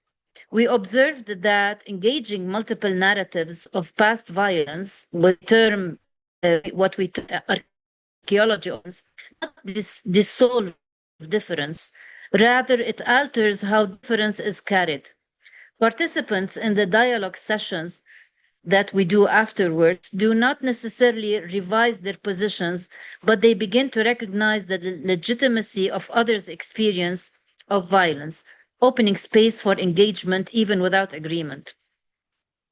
we observed that engaging multiple narratives of past violence, what we archaeology owns, not dissolve difference, rather it alters how difference is carried. Participants in the dialogue sessions that we do afterwards do not necessarily revise their positions, but they begin to recognize the legitimacy of others' experience of violence, opening space for engagement even without agreement.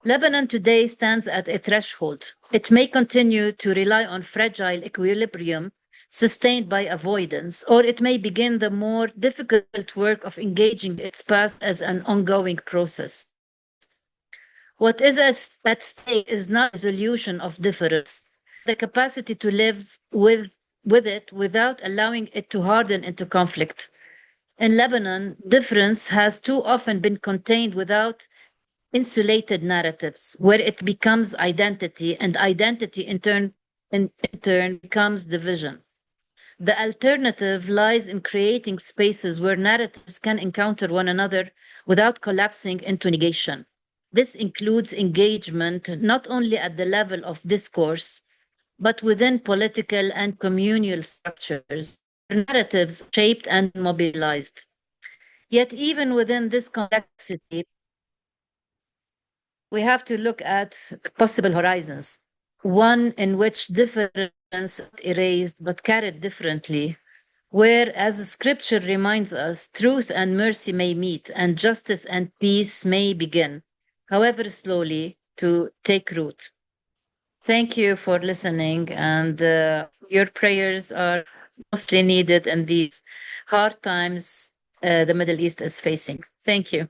Lebanon today stands at a threshold. It may continue to rely on fragile equilibrium sustained by avoidance, or it may begin the more difficult work of engaging its past as an ongoing process. What is at stake is not resolution of difference, the capacity to live with it without allowing it to harden into conflict. In Lebanon, difference has too often been contained without insulated narratives, where it becomes identity, and identity in turn becomes division. The alternative lies in creating spaces where narratives can encounter one another without collapsing into negation. This includes engagement not only at the level of discourse, but within political and communal structures, where narratives are shaped and mobilized. Yet even within this complexity, we have to look at possible horizons. One in which difference is erased but carried differently, where, as scripture reminds us, truth and mercy may meet and justice and peace may begin, however slowly, to take root. Thank you for listening, and your prayers are mostly needed in these hard times the Middle East is facing. Thank you.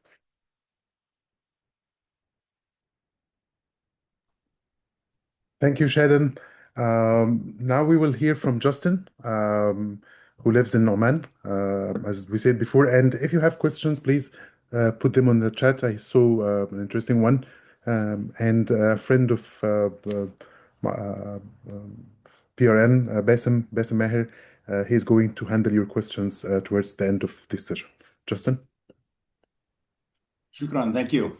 Thank you, Chaden. Now we will hear from Justin, who lives in Oman, as we said before. And if you have questions, please put them on the chat. I saw an interesting one. And a friend of PRN, Bassem Maher, he's going to handle your questions towards the end of this session. Justin? Shukran, thank you.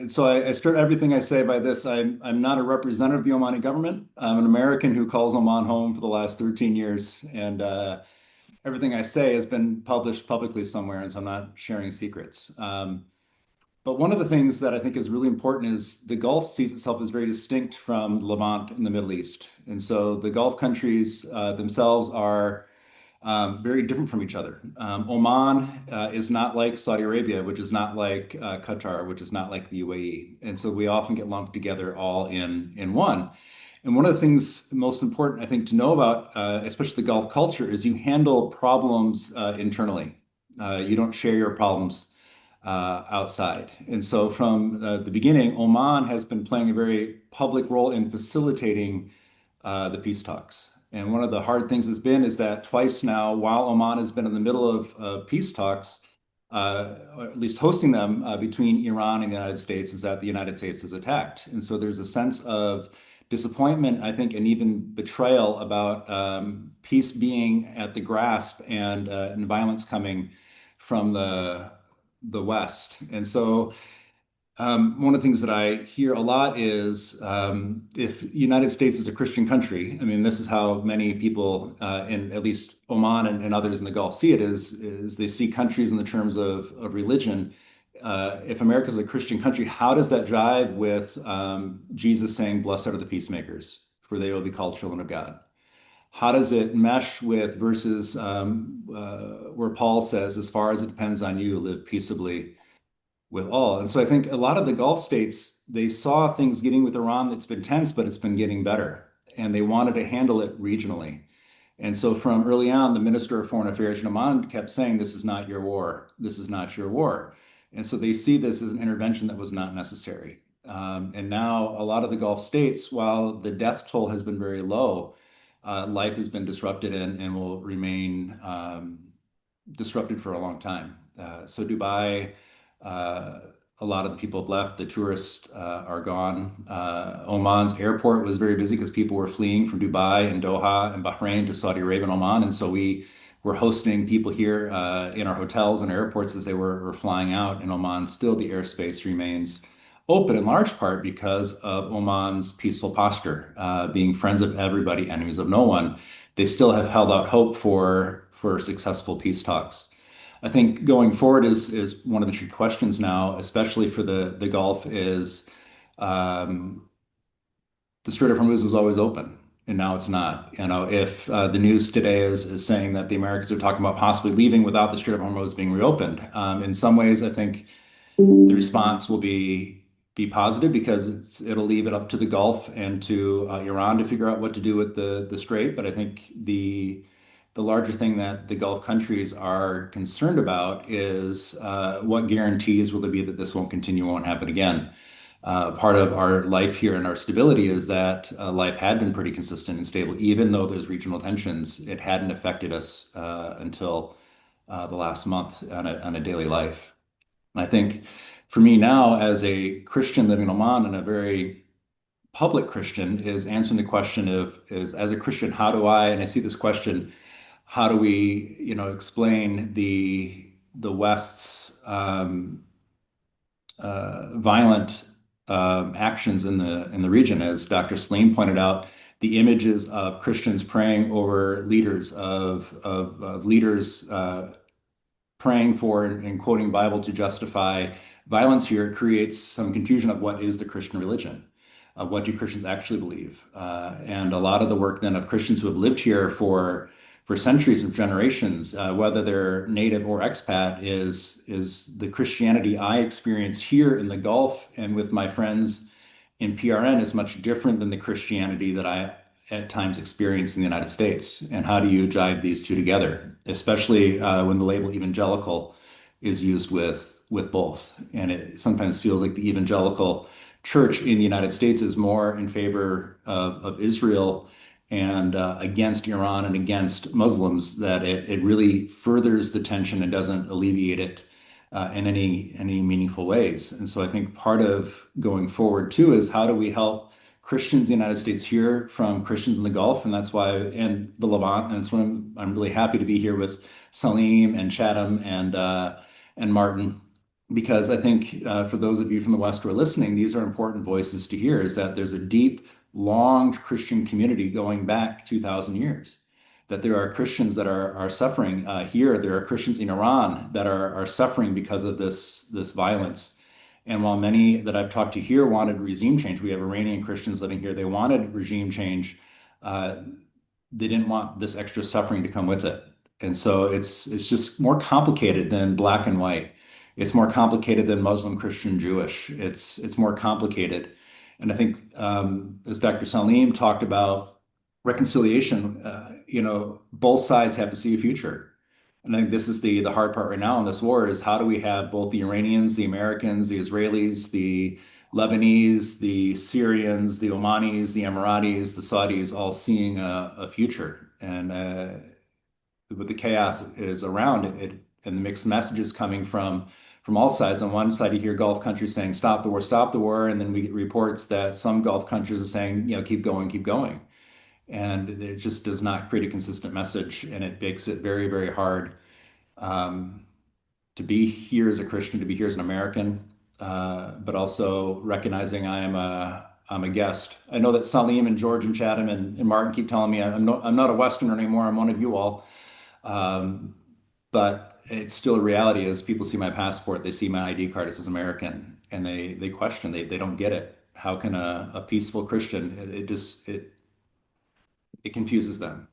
So I start everything I say by this. I'm not a representative of the Omani government. I'm an American who calls Oman home for the last 13 years. And everything I say has been published publicly somewhere, and so I'm not sharing secrets. But one of the things that I think is really important is the Gulf sees itself as very distinct from the Levant in the Middle East. And so the Gulf countries themselves are very different from each other. Oman is not like Saudi Arabia, which is not like Qatar, which is not like the UAE. And so we often get lumped together all in one. And one of the things most important, I think, to know about, especially the Gulf culture, is you handle problems internally. You don't share your problems outside. And so from the beginning, Oman has been playing a very public role in facilitating the peace talks. And one of the hard things has been is that twice now, while Oman has been in the middle of peace talks, or at least hosting them between Iran and the United States, is that the United States is attacked. And so there's a sense of disappointment, I think, and even betrayal about peace being at the grasp and violence coming from the West. And so One of the things that I hear a lot is if United States is a Christian country, I mean, this is how many people in at least Oman and others in the Gulf see it is they see countries in the terms of religion. If America is a Christian country, how does that jive with Jesus saying, "Blessed are the peacemakers, for they will be called children of God"? How does it mesh with verses where Paul says, "As far as it depends on you, live peaceably with all"? And so I think a lot of the Gulf states, they saw things getting with Iran that's been tense, but it's been getting better. And they wanted to handle it regionally. And so from early on, the Minister of Foreign Affairs in Oman kept saying, "This is not your war. This is not your war." And so they see this as an intervention that was not necessary. And now a lot of the Gulf states, while the death toll has been very low, life has been disrupted and will remain disrupted for a long time. So Dubai, a lot of the people have left. The tourists are gone. Oman's airport was very busy because people were fleeing from Dubai and Doha and Bahrain to Saudi Arabia and Oman. And so we were hosting people here in our hotels and airports as they were flying out. In Oman, still the airspace remains open in large part because of Oman's peaceful posture, being friends of everybody, enemies of no one. They still have held out hope for successful peace talks. I think going forward is one of the tricky questions now, especially for the Gulf, is the Strait of Hormuz was always open, and now it's not. You know, if the news today is saying that the Americans are talking about possibly leaving without the Strait of Hormuz being reopened, in some ways, I think the response will be positive because it'll leave it up to the Gulf and to Iran to figure out what to do with the strait. But I think the larger thing that the Gulf countries are concerned about is what guarantees will there be that this won't continue, won't happen again. Part of our life here and our stability is that life had been pretty consistent and stable, even though there's regional tensions. It hadn't affected us until the last month on a daily life. And I think for me now, as a Christian living in Oman and a very public Christian, is answering the question of is as a Christian, how do I, and I see this question, how do we, explain the West's violent actions in the region? As Dr. Salim pointed out, the images of Christians praying over leaders, of leaders praying for and quoting Bible to justify violence here creates some confusion of what is the Christian religion. What do Christians actually believe? And a lot of the work then of Christians who have lived here for centuries of generations, whether they're native or expat, is the Christianity I experience here in the Gulf and with my friends in PRN is much different than the Christianity that I at times experience in the United States. And how do you jive these two together, especially when the label evangelical is used with both? And it sometimes feels like the evangelical church in the United States is more in favor of Israel and against Iran and against Muslims, that it really furthers the tension and doesn't alleviate it in any meaningful ways. And so I think part of going forward too is how do we help Christians in the United States hear from Christians in the Gulf, and that's why, and the Levant, and that's why I'm really happy to be here with Salim and Chaden and Martin, because I think for those of you from the West who are listening, these are important voices to hear, is that there's a deep, long Christian community going back 2,000 years, that there are Christians that are suffering here. There are Christians in Iran that are suffering because of this violence. And while many that I've talked to here wanted regime change, we have Iranian Christians living here, they wanted regime change. They didn't want this extra suffering to come with it. And so it's just more complicated than black and white. It's more complicated than Muslim, Christian, Jewish. It's more complicated. And I think as Dr. Salim talked about reconciliation, both sides have to see a future. And I think this is the hard part right now in this war is how do we have both the Iranians, the Americans, the Israelis, the Lebanese, the Syrians, the Omanis, the Emiratis, the Saudis all seeing a future. And with the chaos is around it and the mixed messages coming from all sides. On one side, you hear Gulf countries saying, stop the war. And then we get reports that some Gulf countries are saying, keep going, keep going. And it just does not create a consistent message. And it makes it very, very hard to be here as a Christian, to be here as an American, but also recognizing I'm a guest. I know that Salim and George and Chaden and Martin keep telling me I'm not a Westerner anymore. I'm one of you all. But it's still a reality as people see my passport, they see my ID card, it says American, and they question, they don't get it. How can a peaceful Christian, it confuses them.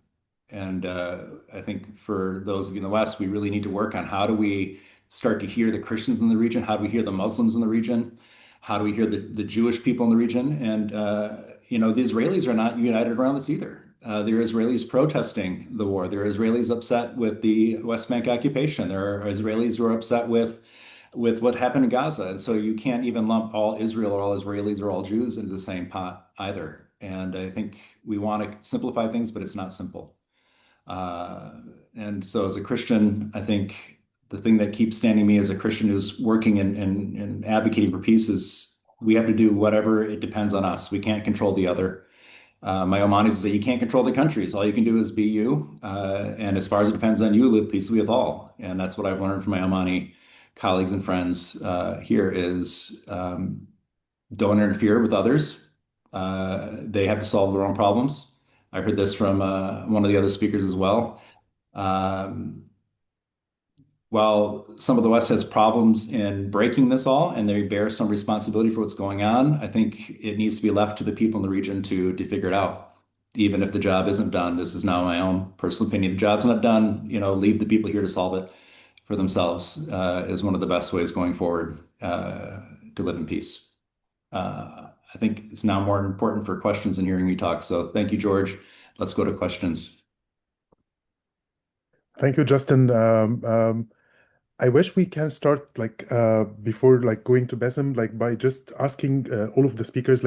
And I think for those of you in the West, we really need to work on how do we start to hear the Christians in the region? How do we hear the Muslims in the region? How do we hear the Jewish people in the region? And, the Israelis are not united around this either. There are Israelis protesting the war. There are Israelis upset with the West Bank occupation. There are Israelis who are upset with what happened in Gaza. And so you can't even lump all Israel or all Israelis or all Jews into the same pot either. And I think we want to simplify things, but it's not simple. And so as a Christian, I think the thing that keeps standing me as a Christian who's working and advocating for peace is we have to do whatever it depends on us. We can't control the other. My Omanis say you can't control the countries. All you can do is be you. And as far as it depends on you, live peaceably with all. And that's what I've learned from my Omani colleagues and friends here is don't interfere with others. They have to solve their own problems. I heard this from one of the other speakers as well. While some of the West has problems in breaking this all and they bear some responsibility for what's going on, I think it needs to be left to the people in the region to figure it out. Even if the job isn't done, this is now my own personal opinion. If the job's not done, leave the people here to solve it for themselves is one of the best ways going forward to live in peace. I think it's now more important for questions than hearing me talk. So thank you, George. Let's go to questions. Thank you, Justin. I wish we can start before going to Bassem, by just asking all of the speakers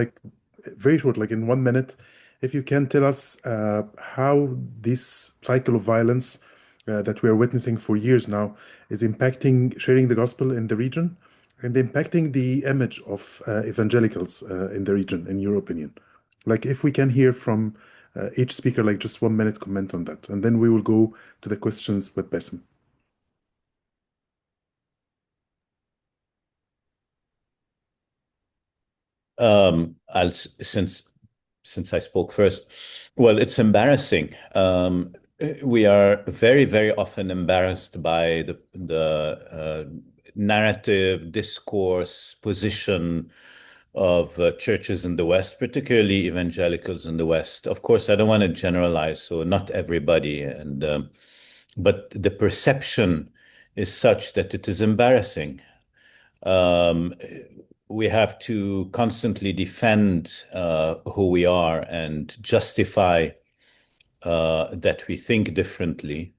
very short, in 1 minute, if you can tell us how this cycle of violence that we are witnessing for years now is impacting sharing the gospel in the region and impacting the image of evangelicals in the region, in your opinion. If we can hear from each speaker, just 1 minute comment on that, and then we will go to the questions with Bassem. Since I spoke first, well, it's embarrassing. We are very, very often embarrassed by the narrative, discourse, position of churches in the West, particularly evangelicals in the West. Of course, I don't want to generalize, so not everybody, but the perception is such that it is embarrassing. We have to constantly defend who we are and justify that we think differently.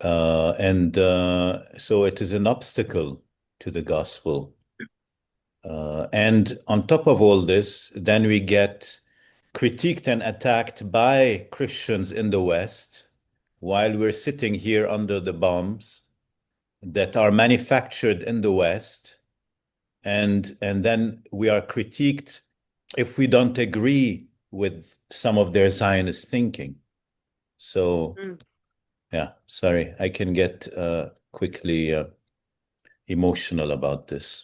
So it is an obstacle to the gospel. And on top of all this, then we get critiqued and attacked by Christians in the West while we're sitting here under the bombs that are manufactured in the West. And then we are critiqued if we don't agree with some of their Zionist thinking. So, yeah, sorry, I can get quickly emotional about this.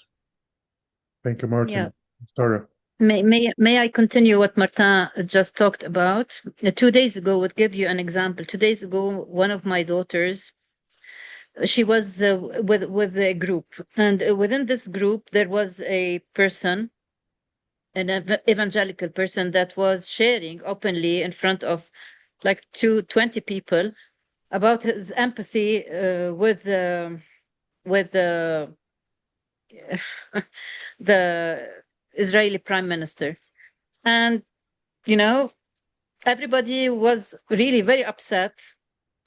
Thank you, Martin. Yeah. Sara. May I continue what Martin just talked about? 2 days ago, would give you an example. 2 days ago, one of my daughters, she was with a group, and within this group there was a person, an evangelical person, that was sharing openly in front of 20 people about his empathy with the the Israeli prime minister. And everybody was really very upset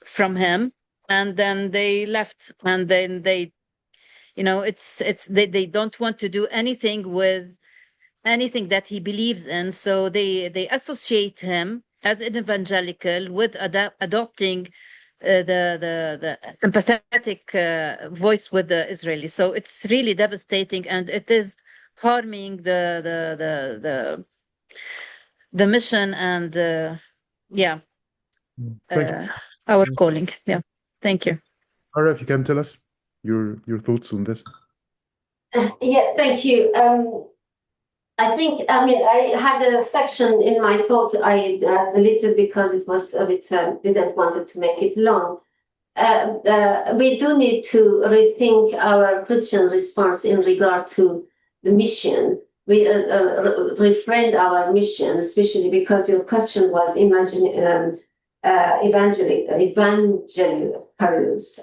from him, and then they left, and then they they don't want to do anything with anything that he believes in, so they associate him as an evangelical with adopting the empathetic voice with the Israelis. So it's really devastating, and it is harming the mission and our calling. Yeah, thank you. Sara, if you can tell us your thoughts on this. Yeah, thank you. I think, I mean, I had a section in my talk I deleted because it was a bit, didn't want to make it long. We do need to rethink our Christian response in regard to the mission. We reframed our mission, especially because your question was evangelicals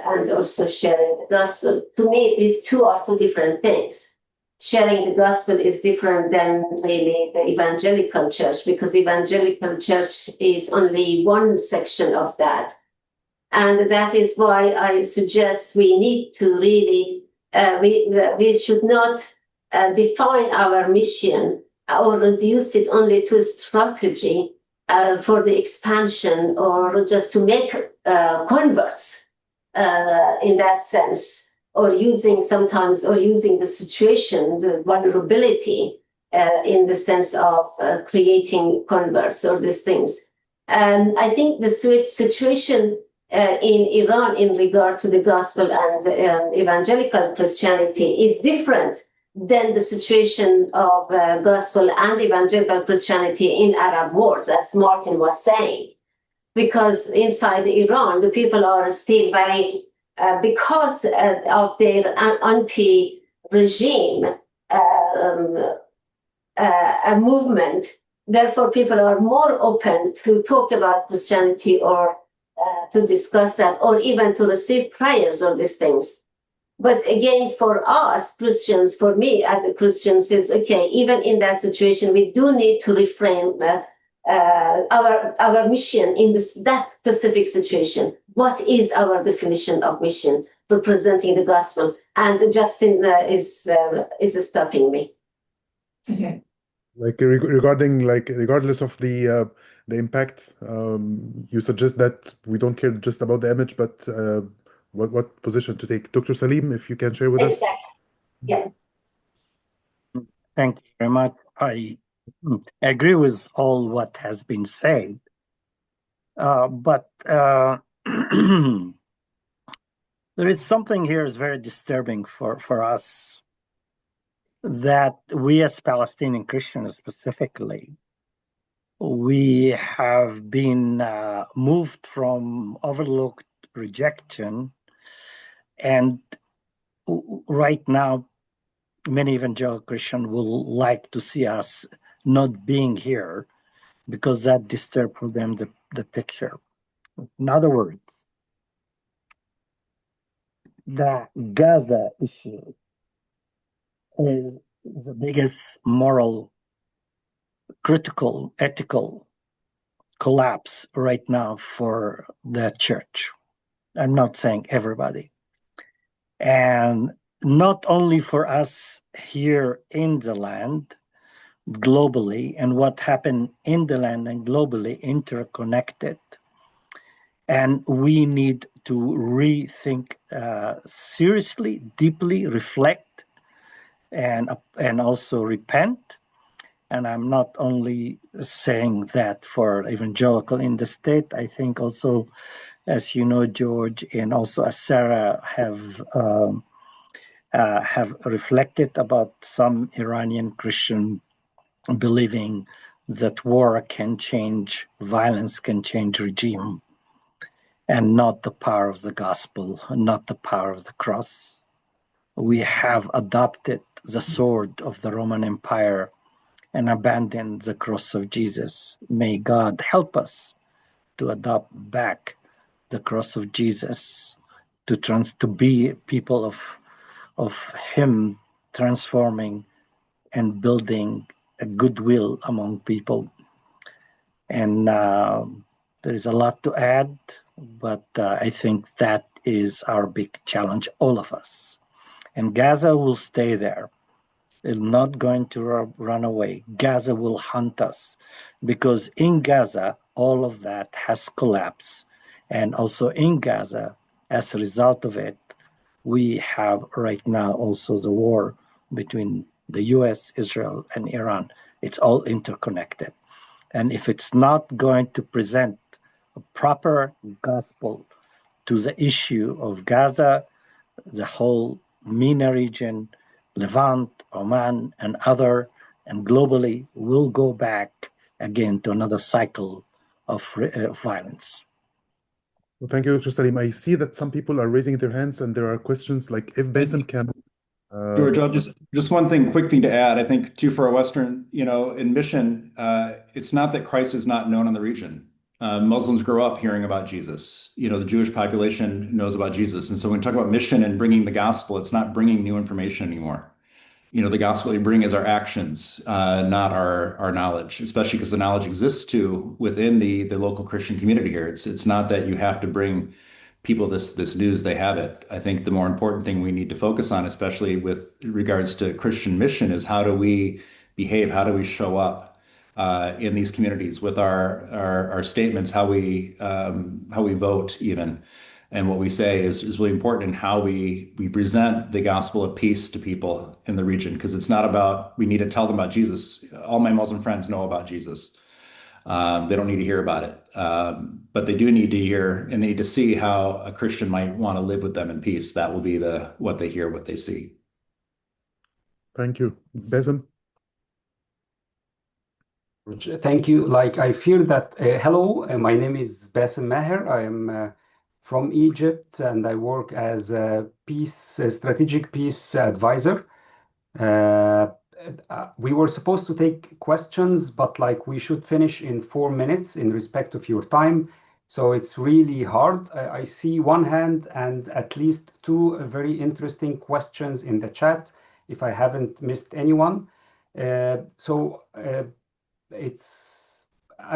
and also sharing the gospel. To me, these two are two different things. Sharing the gospel is different than really the evangelical church, because evangelical church is only one section of that. And that is why I suggest we need to really, we should not define our mission or reduce it only to a strategy for the expansion or just to make converts in that sense, or using the situation, the vulnerability in the sense of creating converts or these things. I think the situation in Iran in regard to the gospel and evangelical Christianity is different than the situation of gospel and evangelical Christianity in Arab wars, as Martin was saying. Because inside Iran, the people are still very, because of their anti-regime movement, therefore people are more open to talk about Christianity or to discuss that, or even to receive prayers or these things. But again, for us Christians, for me as a Christian, says, okay, even in that situation, we do need to reframe our mission in that specific situation. What is our definition of mission for presenting the gospel? And Justin is stopping me. Okay. Regardless of the impact, you suggest that we don't care just about the image, but what position to take. Dr. Salim, if you can share with us. Exactly. Yeah. Thank you very much. I agree with all what has been said, but there is something here is very disturbing for us, that we as Palestinian Christians specifically, we have been moved from overlooked rejection, and right now many evangelical Christians will like to see us not being here because that disturbs for them the picture. In other words, the Gaza issue is the biggest moral, critical, ethical collapse right now for the church. I'm not saying everybody. And not only for us here in the land, globally, and what happened in the land and globally interconnected. And we need to rethink seriously, deeply, reflect, and also repent. And I'm not only saying that for evangelical in the state. I think also, as you know, George, and also as Sara have reflected about some Iranian Christian believing that war can change, violence can change regime, and not the power of the gospel, not the power of the cross. We have adopted the sword of the Roman Empire and abandoned the cross of Jesus. May God help us to adopt back the cross of Jesus, to be people of Him, transforming and building a goodwill among people. And there is a lot to add, but I think that is our big challenge, all of us. And Gaza will stay there. It's not going to run away. Gaza will hunt us, because in Gaza, all of that has collapsed. And also in Gaza, as a result of it, we have right now also the war between the US, Israel, and Iran. It's all interconnected. And if it's not going to present a proper gospel to the issue of Gaza, the whole MENA region, Levant, Oman, and other, and globally, will go back again to another cycle of violence? Well, thank you, Dr. Salim. I see that some people are raising their hands, and there are questions like if Bassem can. George, I'll just one thing quickly to add. I think too for a Western, in mission, it's not that Christ is not known in the region. Muslims grow up hearing about Jesus. The Jewish population knows about Jesus, and so when we talk about mission and bringing the gospel, it's not bringing new information anymore. The gospel we bring is our actions, not our knowledge, especially because the knowledge exists too within the local Christian community here. It's not that you have to bring people this news, they have it. I think the more important thing we need to focus on, especially with regards to Christian mission, is how do we behave, how do we show up in these communities with our statements, how we vote even. And what we say is really important in how we present the gospel of peace to people in the region, because it's not about, we need to tell them about Jesus. All my Muslim friends know about Jesus. They don't need to hear about it. But they do need to hear, and they need to see how a Christian might want to live with them in peace. That will be what they hear, what they see. Thank you. Bassem? Thank you. I fear that, hello, my name is Bassem Maher. I am from Egypt, and I work as a strategic peace advisor. We were supposed to take questions, but we should finish in 4 minutes in respect of your time. So it's really hard. I see one hand and at least 2 very interesting questions in the chat, if I haven't missed anyone. I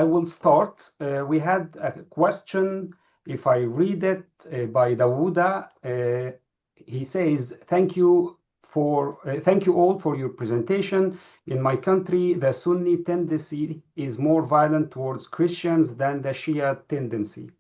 will start. We had a question, if I read it, by Dawuda. He says, thank you all for your presentation. In my country, the Sunni tendency is more violent towards Christians than the Shia tendency.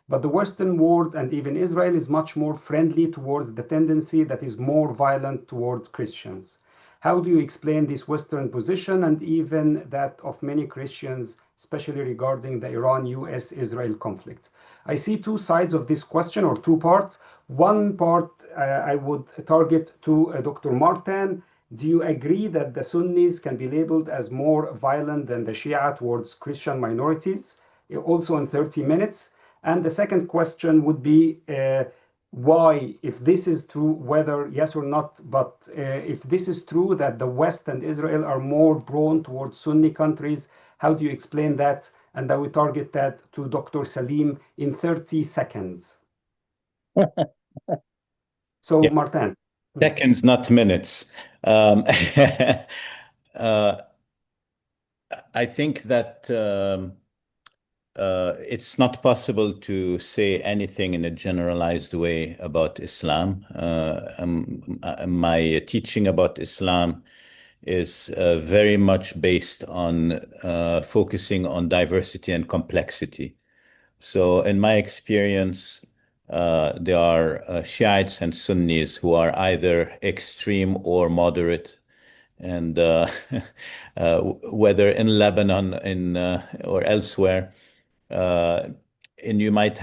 But the Western world and even Israel is much more friendly towards the tendency that is more violent towards Christians. How do you explain this Western position and even that of many Christians, especially regarding the Iran-US-Israel conflict? I see 2 sides of this question, or 2 parts. One part I would target to Dr. Martin. Do you agree that the Sunnis can be labeled as more violent than the Shia towards Christian minorities? Also in 30 minutes. And the second question would be why, if this is true, whether yes or not, but if this is true that the West and Israel are more prone towards Sunni countries, how do you explain that? And I will target that to Dr. Salim in 30 seconds. So, yeah. Martin. Seconds, not minutes. I think that it's not possible to say anything in a generalized way about Islam. My teaching about Islam is very much based on focusing on diversity and complexity. So in my experience, there are Shiites and Sunnis who are either extreme or moderate. And whether in Lebanon or elsewhere, and you might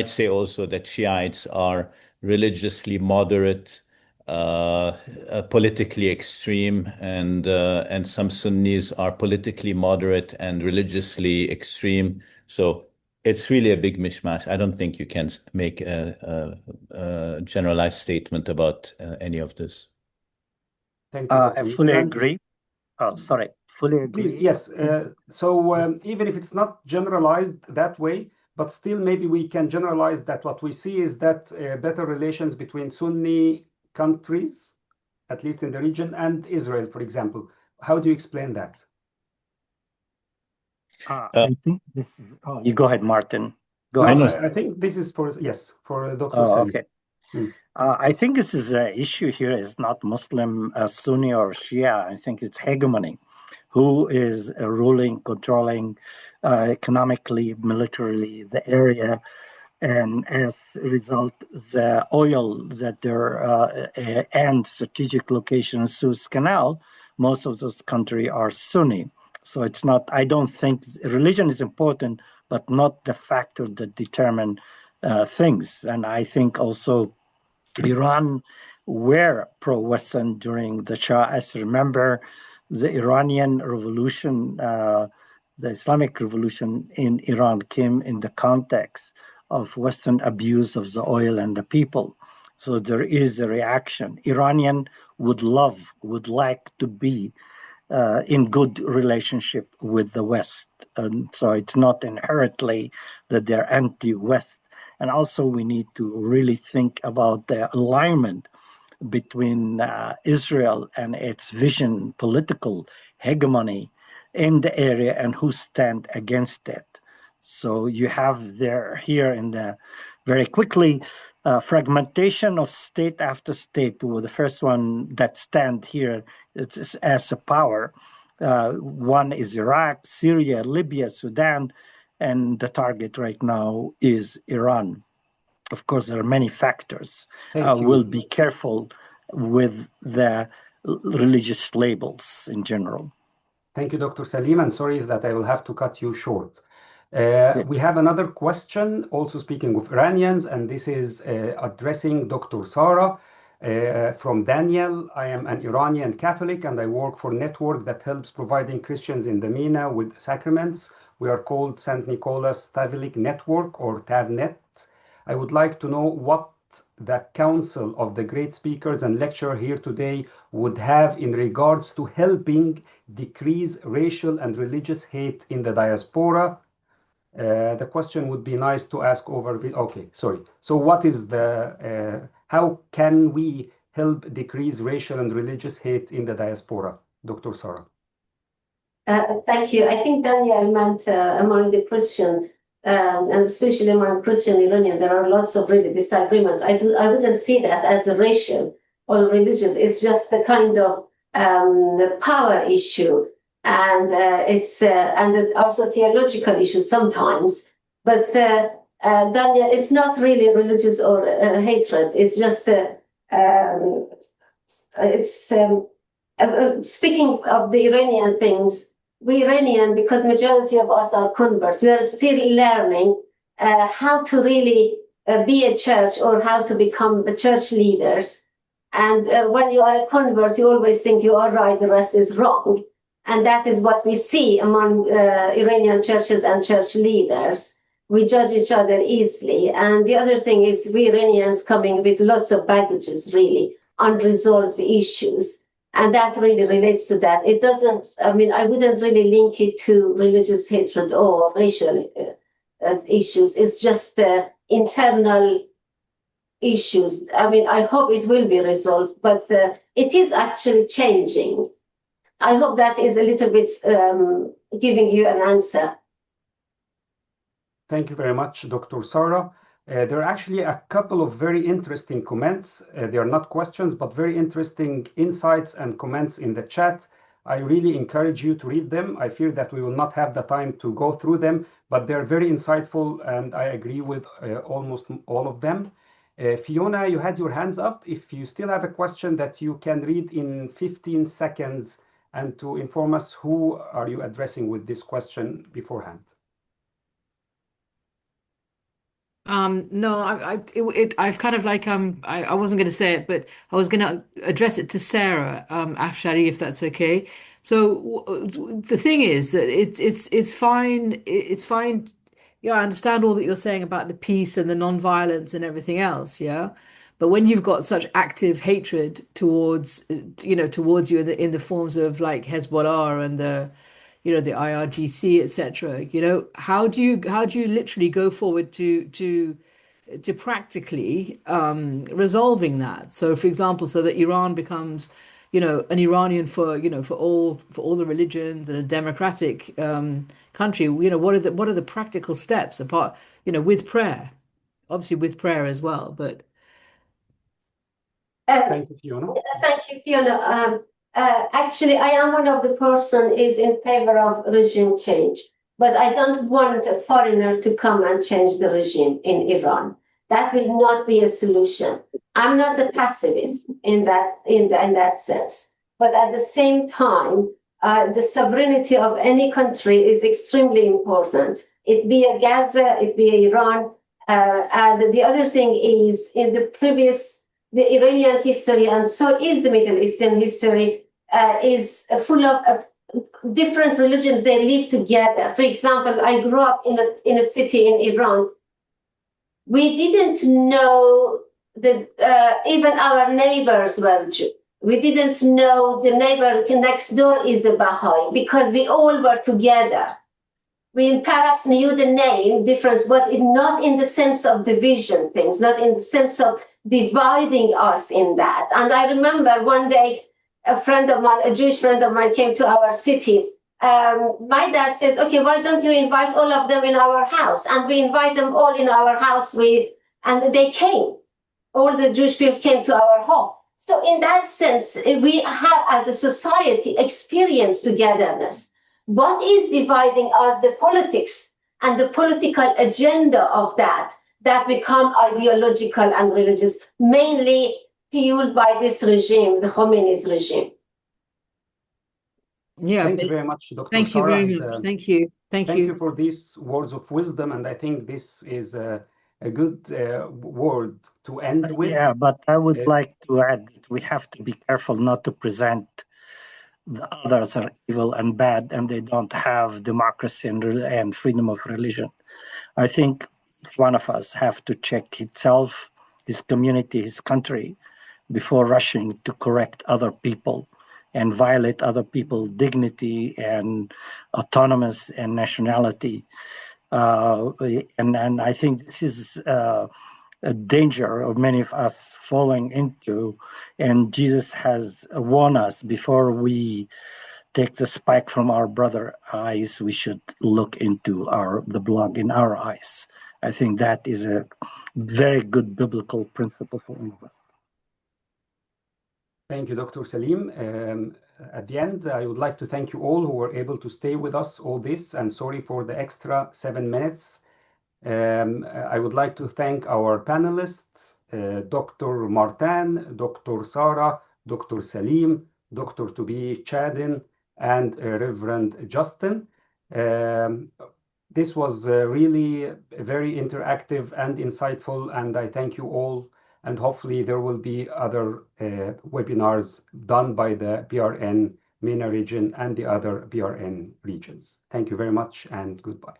say also that Shiites are religiously moderate, politically extreme, and some Sunnis are politically moderate and religiously extreme. So it's really a big mishmash. I don't think you can make a generalized statement about any of this. Thank you. I fully agree. Oh, sorry. Fully agree. Please, yes. Even if it's not generalized that way, but still maybe we can generalize that what we see is that better relations between Sunni countries, at least in the region, and Israel, for example. How do you explain that? I think this is... Oh, you go ahead, Martin. Go ahead. I think this is for Dr. Salim. Okay. I think this is an issue here is not Muslim, Sunni or Shia. I think it's hegemony. Who is ruling, controlling economically, militarily the area, and as a result, the oil that they're and strategic locations, Suez Canal, most of those countries are Sunni. So it's not. I don't think religion is important, but not the factor that determine things. And I think also Iran were pro-Western during the Shah. As remember, the Iranian revolution, the Islamic revolution in Iran came in the context of Western abuse of the oil and the people. So there is a reaction. Iranian would like to be in good relationship with the West. And so it's not inherently that they're anti-West. And also we need to really think about the alignment between Israel and its vision, political hegemony in the area, and who stand against it. So you have there here in the very quickly fragmentation of state after state. Well, the first one that stand here is as a power. One is Iraq, Syria, Libya, Sudan, and the target right now is Iran. Of course, there are many factors. We'll be careful with the religious labels in general. Thank you, Dr. Salim, and sorry that I will have to cut you short. We have another question, also speaking of Iranians, and this is addressing Dr. Sara from Daniel. I am an Iranian Catholic, and I work for a network that helps providing Christians in the MENA with sacraments. We are called St. Nicholas Tavalic Network, or TAVNet. I would like to know what the Council of the great speakers and lecturer here today would have in regards to helping decrease racial and religious hate in the diaspora. The question would be nice to ask over. Okay, sorry. So what is the, how can we help decrease racial and religious hate in the diaspora? Dr. Sara. Thank you. I think Daniel meant among the Christian, and especially among Christian Iranians, there are lots of really disagreement. I wouldn't see that as a racial or religious. It's just a kind of power issue, and it's also theological issue sometimes. But Daniel, it's not really religious or hatred. It's just speaking of the Iranian things. We Iranian, because majority of us are converts, we are still learning how to really be a church or how to become church leaders. And when you are a convert, you always think you are right, the rest is wrong. And that is what we see among Iranian churches and church leaders. We judge each other easily. And the other thing is we Iranians coming with lots of baggages, really, unresolved issues. And that really relates to that. It doesn't, I mean, I wouldn't really link it to religious hatred or racial issues. It's just internal issues. I mean, I hope it will be resolved, but it is actually changing. I hope that is a little bit giving you an answer. Thank you very much, Dr. Sara. There are actually a couple of very interesting comments. They are not questions, but very interesting insights and comments in the chat. I really encourage you to read them. I fear that we will not have the time to go through them, but they're very insightful, and I agree with almost all of them. Fiona, you had your hands up. If you still have a question that you can read in 15 seconds and to inform us who are you addressing with this question beforehand. No, I've kind of like I wasn't going to say it, but I was going to address it to Sara, Afshari, if that's okay. So the thing is that it's fine. It's fine. Yeah, I understand all that you're saying about the peace and the non-violence and everything else. Yeah, but when you've got such active hatred towards you in the forms of like Hezbollah and the IRGC, etc. How do you literally go forward to practically resolving that? So, for example, so that Iran becomes, an Iranian for all the religions and a democratic country. What are the practical steps apart, with prayer, obviously with prayer as well, but. Thank you, Fiona. Thank you, Fiona. Actually, I am one of the person is in favor of regime change, but I don't want a foreigner to come and change the regime in Iran. That will not be a solution. I'm not a pacifist in that sense, but at the same time, the sovereignty of any country is extremely important. It be a Gaza, it be Iran, and the other thing is in the previous the Iranian history, and so is the Middle Eastern history, is full of different religions. They live together. For example, I grew up in a city in Iran. We didn't know that even our neighbors were Jews. We didn't know the neighbor next door is a Baha'i because we all were together. We perhaps knew the name difference, but not in the sense of division things, not in the sense of dividing us in that. And I remember one day, a friend of mine, a Jewish friend of mine, came to our city. My dad says, okay, why don't you invite all of them in our house? And we invite them all in our house. And they came. All the Jewish people came to our home. So in that sense, we have, as a society, experienced togetherness. What is dividing us? The politics and the political agenda of that become ideological and religious, mainly fueled by this regime, the Khomeini's regime. Yeah, Thank you very much, Dr. Thank you Sara, very much. Thank you. Thank you for these words of wisdom, and I think this is a good word to end with. Yeah, but I would like to add that we have to be careful not to present the others are evil and bad and they don't have democracy and freedom of religion. I think each one of us have to check himself, his community, his country, before rushing to correct other people and violate other people's dignity and autonomous and nationality. And I think this is a danger of many of us falling into, and Jesus has warned us before we take the spike from our brother's eyes, we should look into the blood in our eyes. I think that is a very good biblical principle for all of us. Thank you, Dr. Salim. At the end, I would like to thank you all who were able to stay with us all this, and sorry for the extra 7 minutes. I would like to thank our panelists, Dr. Martin, Dr. Sara, Dr. Salim, Dr. Tobi Chaden, and Reverend Justin. This was really very interactive and insightful, and I thank you all. And hopefully there will be other webinars done by the PRN MENA region and the other PRN regions. Thank you very much and goodbye.